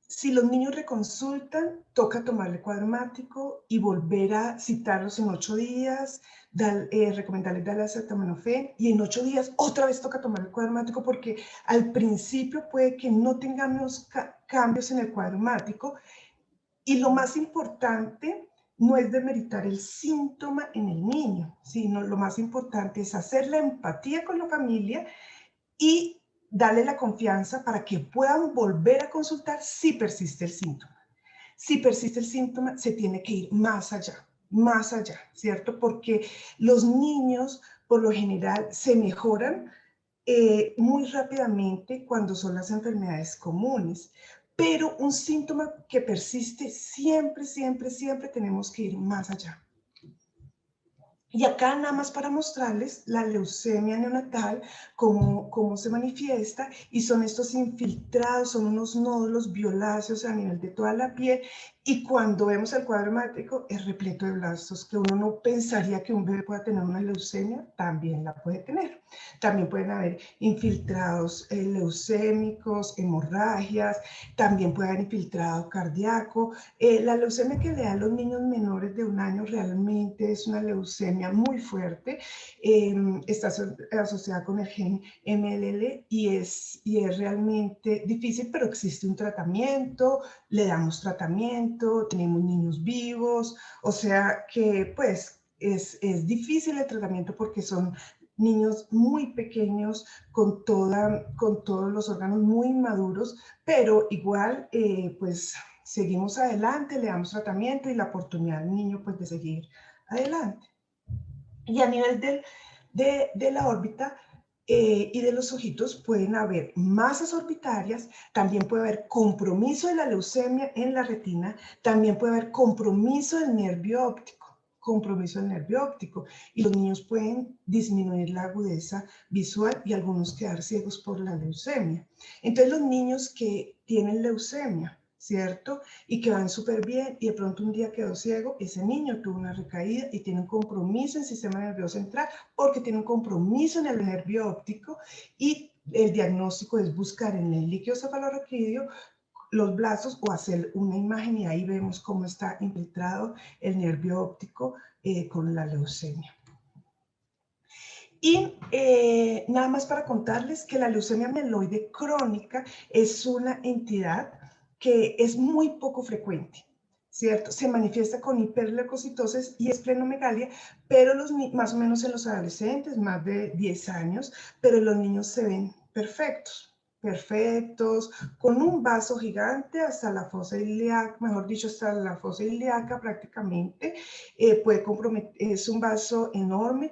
Si los niños reconsultan, toca tomarle cuadro hemático y volver a citarlos en 8 días, recomendarles darle acetaminofén, y en 8 días otra vez toca tomar el cuadro hemático porque al principio puede que no tengamos cambios en el cuadro hemático. Y lo más importante no es demeritar el síntoma en el niño, sino lo más importante es hacer la empatía con la familia y darle la confianza para que puedan volver a consultar si persiste el síntoma. Si persiste el síntoma, se tiene que ir más allá, ¿cierto? Porque los niños, por lo general, se mejoran muy rápidamente cuando son las enfermedades comunes. Pero un síntoma que persiste, siempre, siempre, siempre tenemos que ir más allá. Y acá nada más para mostrarles la leucemia neonatal, cómo se manifiesta, y son estos infiltrados, son unos nódulos violáceos a nivel de toda la piel, y cuando vemos el cuadro hemático es repleto de blastos, que uno no pensaría que un bebé pueda tener una leucemia, también la puede tener. También pueden haber infiltrados leucémicos, hemorragias, también puede haber infiltrado cardíaco. La leucemia que le da a los niños menores de 1 año realmente es una leucemia muy fuerte, está asociada con el gen MLL y es realmente difícil, pero existe un tratamiento, le damos tratamiento, tenemos niños vivos, o sea que pues es difícil el tratamiento porque son niños muy pequeños con todos los órganos muy inmaduros, pero igual pues seguimos adelante, le damos tratamiento y la oportunidad al niño pues de seguir adelante. Y a nivel de la órbita y de los ojitos pueden haber masas orbitarias, también puede haber compromiso de la leucemia en la retina, también puede haber compromiso del nervio óptico, y los niños pueden disminuir la agudeza visual y algunos quedar ciegos por la leucemia. Entonces los niños que tienen leucemia, ¿cierto? Y que van súper bien y de pronto un día quedó ciego, ese niño tuvo una recaída y tiene un compromiso en el sistema nervioso central porque tiene un compromiso en el nervio óptico, y el diagnóstico es buscar en el líquido cefalorraquídeo los blastos o hacer una imagen y ahí vemos cómo está infiltrado el nervio óptico con la leucemia. Y nada más para contarles que la leucemia mieloide crónica es una entidad que es muy poco frecuente, ¿cierto? Se manifiesta con hiperleucocitosis y esplenomegalia, pero más o menos en los adolescentes, más de 10 años, pero los niños se ven perfectos, con un vaso gigante hasta la fosa ilíaca, mejor dicho, hasta la fosa ilíaca prácticamente, puede comprometer, es un vaso enorme,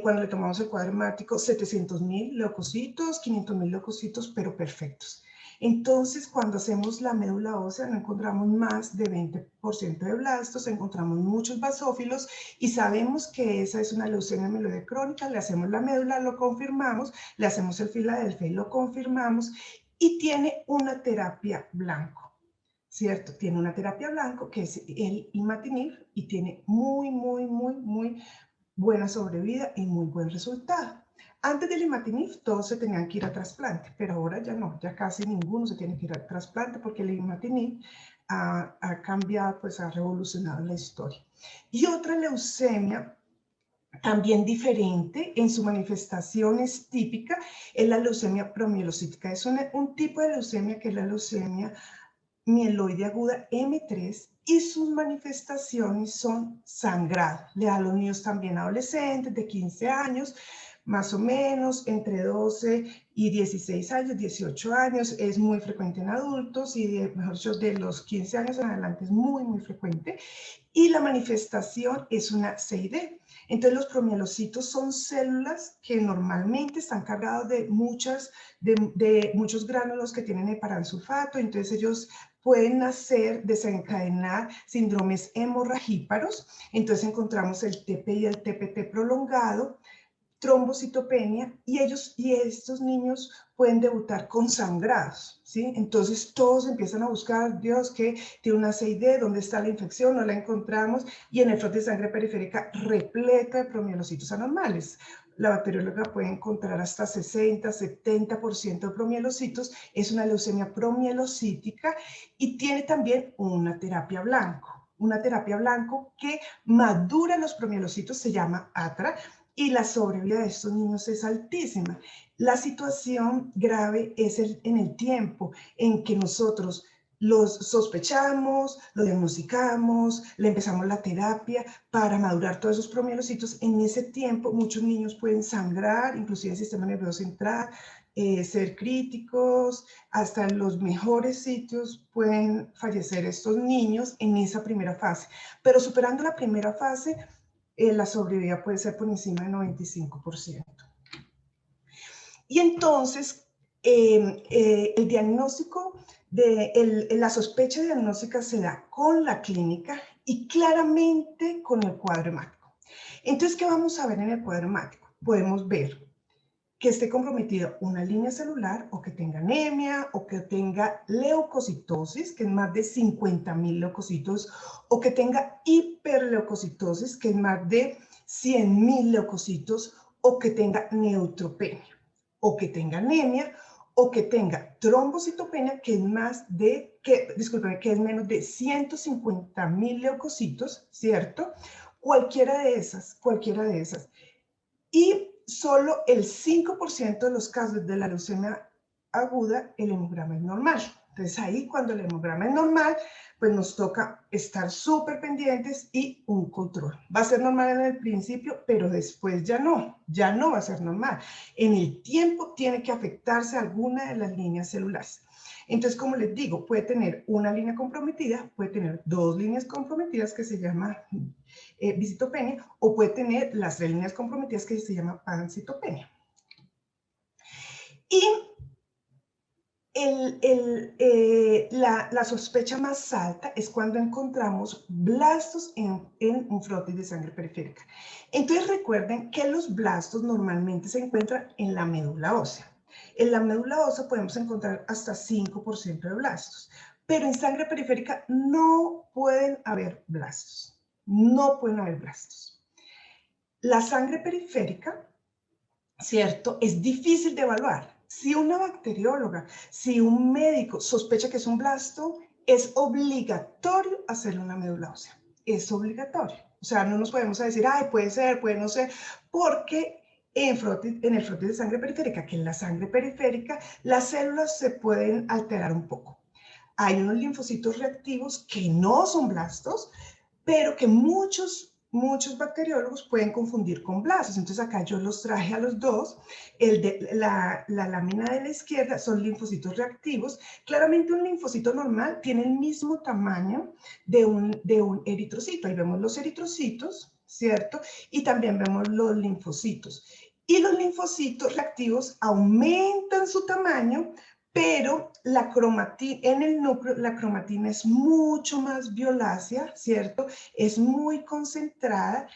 cuando le tomamos el cuadro hemático, 700.000 leucocitos, 500.000 leucocitos, pero perfectos. Entonces, cuando hacemos la médula ósea, no encontramos más de 20% de blastos, encontramos muchos basófilos y sabemos que esa es una leucemia mieloide crónica. Le hacemos la médula, lo confirmamos, le hacemos el Filadelfia y lo confirmamos, y tiene una terapia blanco, ¿cierto? Tiene una terapia blanco que es el imatinib y tiene muy buena sobrevida y muy buen resultado. Antes del imatinib todos se tenían que ir a trasplante, pero ahora ya no, ya casi ninguno se tiene que ir a trasplante porque el imatinib ha cambiado, pues ha revolucionado la historia. Y otra leucemia también diferente en su manifestación es típica, es la leucemia promielocítica. Es un tipo de leucemia que es la leucemia mieloide aguda M3, y sus manifestaciones son sangrado. Le da a los niños también adolescentes de 15 años, más o menos, entre 12 y 16 años, 18 años, es muy frecuente en adultos y, mejor dicho, de los 15 años en adelante es muy frecuente. Y la manifestación es una CID. Entonces los promielocitos son células que normalmente están cargados de muchos gránulos que tienen heparansulfato, entonces ellos pueden desencadenar síndromes hemorragíparos. Entonces encontramos el TP y el TPT prolongado, trombocitopenia, y estos niños pueden debutar con sangrados, ¿sí? Entonces todos empiezan a buscar, Dios, que tiene una CID, ¿dónde está la infección? No la encontramos, y en el frote de sangre periférica repleto de promielocitos anormales. la bacterióloga puede encontrar hasta 60, 70% de promielocitos. Es una leucemia promielocítica y tiene también una terapia blanco. Una terapia blanco que madura los promielocitos, se llama ATRA, y la sobrevida de estos niños es altísima. La situación grave es en el tiempo en que nosotros los sospechamos, lo diagnosticamos, le empezamos la terapia para madurar todos esos promielocitos. En ese tiempo muchos niños pueden sangrar, inclusive el sistema nervioso central, ser críticos, hasta en los mejores sitios pueden fallecer estos niños en esa primera fase. Pero superando la primera fase, la sobrevida puede ser por encima del 95%. Y entonces, el diagnóstico, la sospecha diagnóstica se da con la clínica y claramente con el cuadro hemático. Entonces, ¿qué vamos a ver en el cuadro hemático? Podemos ver que esté comprometida una línea celular, o que tenga anemia, o que tenga leucocitosis, que es más de 50.000 leucocitos, o que tenga hiperleucocitosis, que es más de 100.000 leucocitos, o que tenga neutropenia, o que tenga anemia, o que tenga trombocitopenia, que es que es menos de 150.000 leucocitos, ¿cierto? Cualquiera de esas. Y solo el 5% de los casos de la leucemia aguda, el hemograma es normal. Entonces ahí, cuando el hemograma es normal, pues nos toca estar súper pendientes y un control. Va a ser normal en el principio, pero después ya no va a ser normal. En el tiempo tiene que afectarse alguna de las líneas celulares. Entonces, como les digo, puede tener una línea comprometida, puede tener dos líneas comprometidas, que se llama visitopenia, o puede tener las 3 líneas comprometidas, que se llama pancitopenia. Y la sospecha más alta es cuando encontramos blastos en un frotis de sangre periférica. Entonces recuerden que los blastos normalmente se encuentran en la médula ósea. En la médula ósea podemos encontrar hasta 5% de blastos, pero en sangre periférica no pueden haber blastos. No pueden haber blastos. La sangre periférica, ¿cierto?, es difícil de evaluar. Si una bacterióloga, si un médico sospecha que es un blasto, es obligatorio hacerle una médula ósea. Es obligatorio. O sea, no nos podemos decir, ay, puede ser, puede no ser, porque en el frotis de sangre periférica, que en la sangre periférica, las células se pueden alterar un poco. Hay unos linfocitos reactivos que no son blastos, pero que muchos bacteriólogos pueden confundir con blastos. Entonces acá yo los traje a los dos. La lámina de la izquierda son linfocitos reactivos. Claramente un linfocito normal tiene el mismo tamaño de un eritrocito. Ahí vemos los eritrocitos, ¿cierto? Y también vemos los linfocitos. Y los linfocitos reactivos aumentan su tamaño, pero la cromatina, en el núcleo, la cromatina es mucho más violácea, ¿cierto? Es muy concentrada,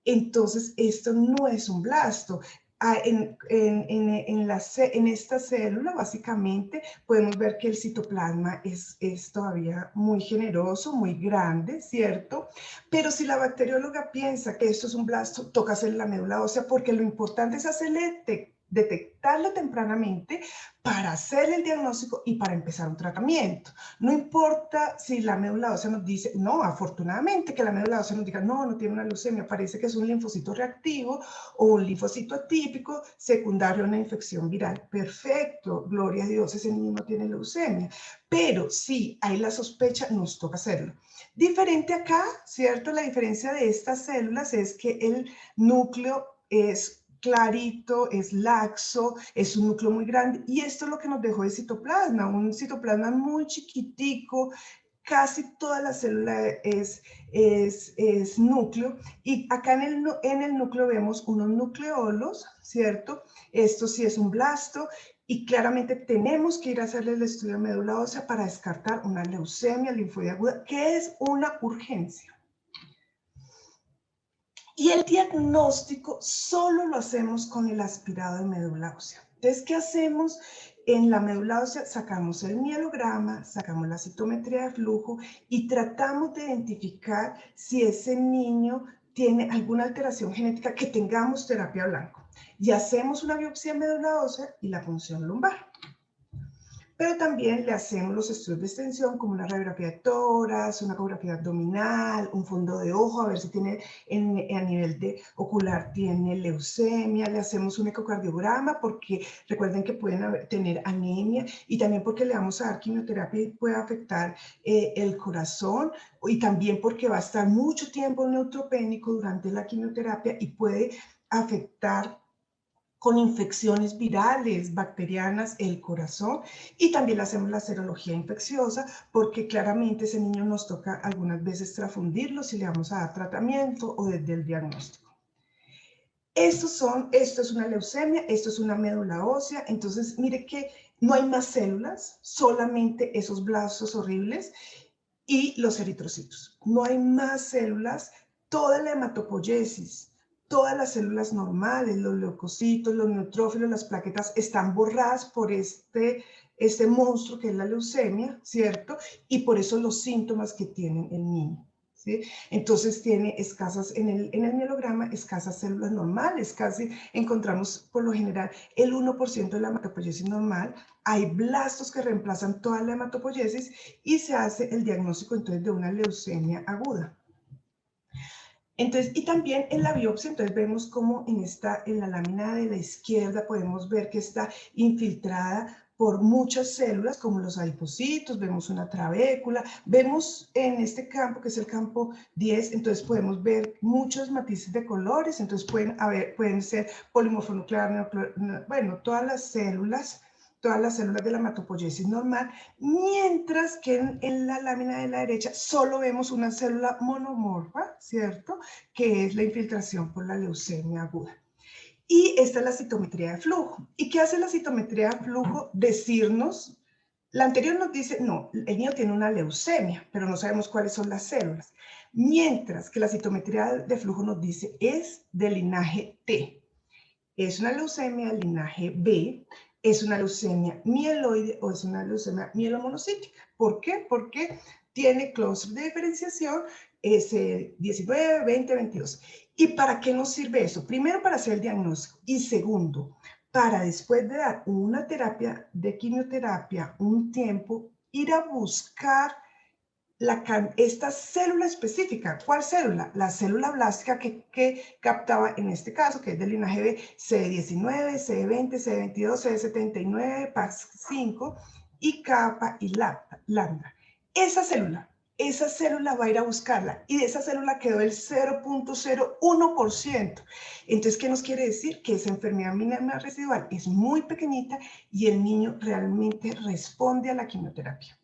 entonces esto no es un blasto. En esta célula, básicamente, podemos ver que el citoplasma es todavía muy generoso, muy grande, ¿cierto? Pero si la bacterióloga piensa que esto es un blasto, toca hacer la médula ósea, porque lo importante es detectarlo tempranamente para hacer el diagnóstico y para empezar un tratamiento. No importa si la médula ósea nos dice, no, afortunadamente que la médula ósea nos diga, no, no tiene una leucemia, parece que es un linfocito reactivo o un linfocito atípico secundario a una infección viral. Perfecto, gloria a Dios, ese niño no tiene leucemia. Pero si hay la sospecha, nos toca hacerlo. Diferente acá, ¿cierto? La diferencia de estas células es que el núcleo es clarito, es laxo, es un núcleo muy grande, y esto es lo que nos dejó el citoplasma, un citoplasma muy chiquitico, casi toda la célula es núcleo, y acá en el núcleo vemos unos nucleolos, ¿cierto? Esto sí es un blasto, y claramente tenemos que ir a hacerle el estudio de médula ósea para descartar una leucemia linfoide aguda, que es una urgencia. Y el diagnóstico solo lo hacemos con el aspirado de médula ósea. Entonces, ¿qué hacemos? En la médula ósea sacamos el mielograma, sacamos la citometría de flujo y tratamos de identificar si ese niño tiene alguna alteración genética, que tengamos terapia blanco. y hacemos una biopsia de médula ósea y la punción lumbar. Pero también le hacemos los estudios de extensión como una radiografía de tórax, una ecografía abdominal, un fondo de ojo, a ver si tiene a nivel de ocular tiene leucemia, le hacemos un ecocardiograma porque recuerden que pueden tener anemia y también porque le vamos a dar quimioterapia y puede afectar el corazón y también porque va a estar mucho tiempo neutropénico durante la quimioterapia y puede afectar con infecciones virales, bacterianas, el corazón, y también le hacemos la serología infecciosa, porque claramente ese niño nos toca algunas veces transfundirlo si le vamos a dar tratamiento o desde el diagnóstico. Esto es una leucemia, esto es una médula ósea, entonces mire que no hay más células, solamente esos blastos horribles y los eritrocitos. No hay más células, toda la hematopoiesis, todas las células normales, los leucocitos, los neutrófilos, las plaquetas, están borradas por este monstruo que es la leucemia, ¿cierto? Y por eso los síntomas que tiene el niño, ¿sí? Entonces tiene escasas, en el mielograma, escasas células normales, casi encontramos por lo general el 1% de la hematopoiesis normal. Hay blastos que reemplazan toda la hematopoiesis y se hace el diagnóstico entonces de una leucemia aguda. Entonces, y también en la biopsia, entonces vemos como en la lámina de la izquierda podemos ver que está infiltrada por muchas células como los adipocitos, vemos una trabécula, vemos en este campo que es el campo 10, entonces podemos ver muchos matices de colores, entonces pueden ser polimorfonuclear, bueno, todas las células de la hematopoiesis normal, mientras que en la lámina de la derecha solo vemos una célula monomorfa, ¿cierto? Que es la infiltración por la leucemia aguda. Y esta es la citometría de flujo. ¿Y qué hace la citometría de flujo? Decirnos, la anterior nos dice, no, el niño tiene una leucemia, pero no sabemos cuáles son las células. Mientras que la citometría de flujo nos dice, es del linaje T. Es una leucemia del linaje B, es una leucemia mieloide o es una leucemia mielomonocítica. ¿Por qué? Porque tiene clúster de diferenciación S19, 20, 22. ¿Y para qué nos sirve eso? Primero, para hacer el diagnóstico y segundo, para después de dar una terapia de quimioterapia un tiempo, ir a buscar esta célula específica. ¿Cuál célula? La célula blástica que captaba en este caso, que es del linaje B, CD19, CD20, CD22, CD79, PAX5 y kappa y lambda. Esa célula va a ir a buscarla y de esa célula quedó el 0.01%. Entonces, ¿qué nos quiere decir? Que esa enfermedad mínima residual es muy pequeñita y el niño realmente responde a la quimioterapia.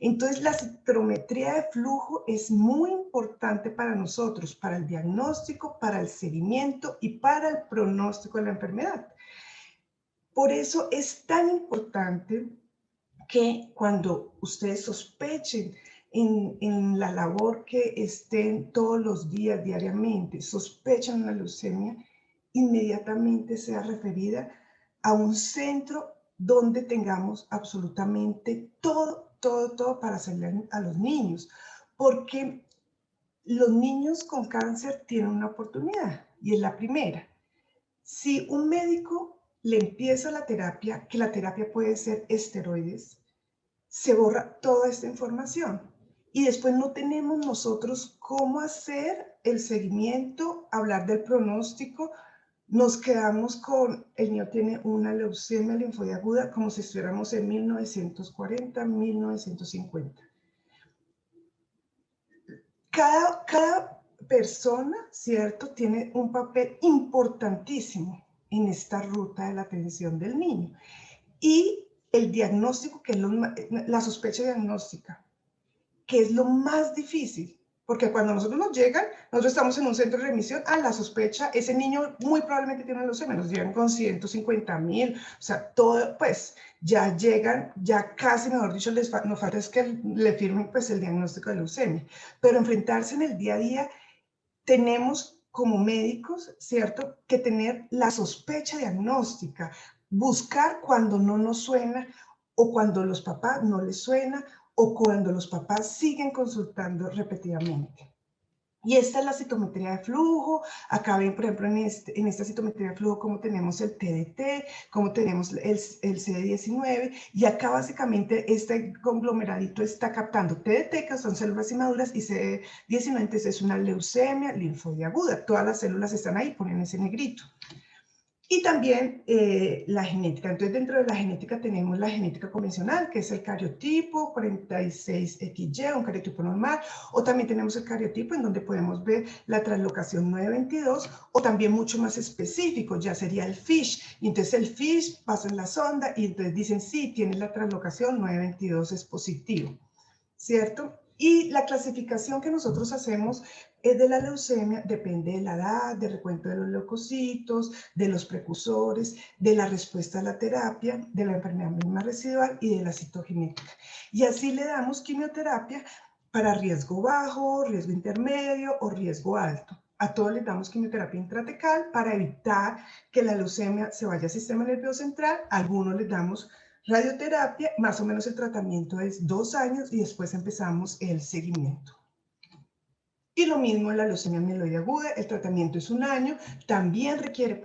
Entonces, la citometría de flujo es muy importante para nosotros, para el diagnóstico, para el seguimiento y para el pronóstico de la enfermedad. Por eso es tan importante que cuando ustedes sospechen en la labor que estén todos los días, diariamente, sospechan una leucemia, inmediatamente sea referida a un centro donde tengamos absolutamente todo para hacerle a los niños, porque los niños con cáncer tienen una oportunidad y es la primera. Si un médico le empieza la terapia, que la terapia puede ser esteroides, se borra toda esta información y después no tenemos nosotros cómo hacer el seguimiento, hablar del pronóstico. Nos quedamos con, el niño tiene una leucemia linfoide aguda como si estuviéramos en 1940, 1950. Cada persona, ¿cierto?, tiene un papel importantísimo en esta ruta de la atención del niño. Y el diagnóstico, que es la sospecha diagnóstica, que es lo más difícil. Porque cuando nosotros nos llegan, nosotros estamos en un centro de remisión, la sospecha, ese niño muy probablemente tiene una leucemia, nos llegan con 150,000, o sea, todo, pues, ya llegan, ya casi, mejor dicho, nos falta es que le firmen, pues, el diagnóstico de leucemia. Pero enfrentarse en el día a día, tenemos como médicos, ¿cierto?, que tener la sospecha diagnóstica, buscar cuando no nos suena o cuando los papás no les suena o cuando los papás siguen consultando repetidamente. Y esta es la citometría de flujo. Acá ven, por ejemplo, en esta citometría de flujo, cómo tenemos el TDT, cómo tenemos el CD19. Y acá básicamente este conglomeradito está captando TDT, que son células inmaduras, y CD19, entonces es una leucemia linfoide aguda. Todas las células están ahí, ponen ese negrito. Y también la genética. Entonces, dentro de la genética tenemos la genética convencional, que es el cariotipo 46XY, un cariotipo normal, o también tenemos el cariotipo en donde podemos ver la translocación 922, o también mucho más específico, ya sería el FISH. Y entonces el FISH pasa en la sonda y entonces dicen, sí, tiene la translocación 922, es positivo, ¿cierto? Y la clasificación que nosotros hacemos de la leucemia depende de la edad, del recuento de los leucocitos, de los precursores, de la respuesta a la terapia, de la enfermedad misma residual y de la citogenética. Y así le damos quimioterapia para riesgo bajo, riesgo intermedio o riesgo alto. A todos les damos quimioterapia intratecal para evitar que la leucemia se vaya al sistema nervioso central. A algunos les damos radioterapia, más o menos el tratamiento es 2 años y después empezamos el seguimiento. Y lo mismo en la leucemia mieloide aguda, el tratamiento es 1 año, también requiere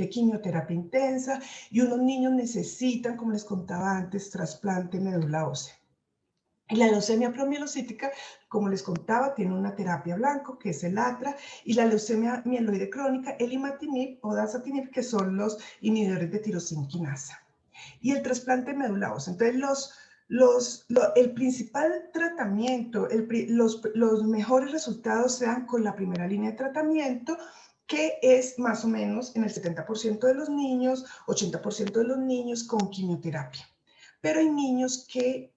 quimioterapia intensa y unos niños necesitan, como les contaba antes, trasplante de médula ósea. Y la leucemia promielocítica, como les contaba, tiene una terapia blanco, que es el ATRA, y la leucemia mieloide crónica, el imatinib o dasatinib, que son los inhibidores de tirosina quinasa. Y el trasplante de médula ósea. Entonces, el principal tratamiento, los mejores resultados se dan con la primera línea de tratamiento, que es más o menos en el 70% de los niños, 80% de los niños con quimioterapia. Pero hay niños que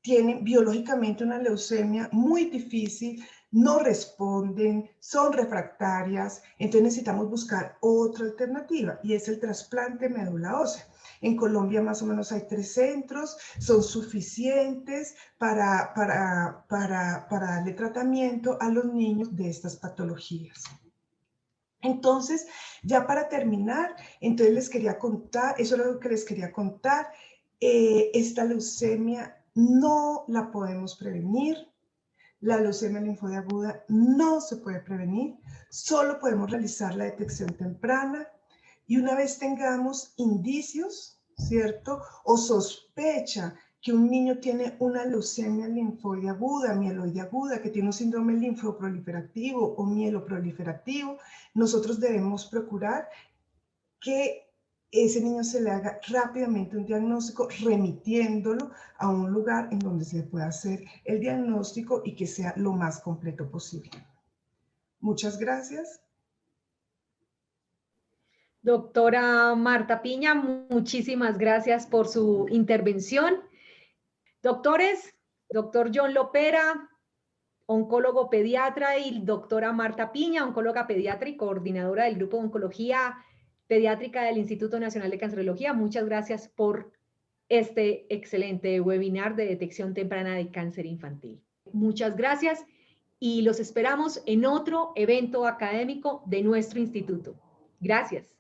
tienen biológicamente una leucemia muy difícil, no responden, son refractarias, entonces necesitamos buscar otra alternativa y es el trasplante de médula ósea. En Colombia más o menos hay 3 centros, son suficientes para darle tratamiento a los niños de estas patologías. Entonces, ya para terminar, entonces les quería contar, eso es lo que les quería contar, esta leucemia no la podemos prevenir, la leucemia linfoide aguda no se puede prevenir, solo podemos realizar la detección temprana y una vez tengamos indicios, ¿cierto? O sospecha que un niño tiene una leucemia linfoide aguda, mieloide aguda, que tiene un síndrome linfoproliferativo o mieloproliferativo, nosotros debemos procurar que ese niño se le haga rápidamente un diagnóstico, remitiéndolo a un lugar en donde se le pueda hacer el diagnóstico y que sea lo más completo posible. Muchas gracias. Doctora Marta Piña, muchísimas gracias por su intervención. Doctores, doctor John Lopera, oncólogo pediatra, y doctora Marta Piña, oncóloga pediatra y coordinadora del Grupo de Oncología Pediátrica del Instituto Nacional de Cancerología, muchas gracias por este excelente webinar de detección temprana de cáncer infantil. Muchas gracias y los esperamos en otro evento académico de nuestro instituto. Gracias.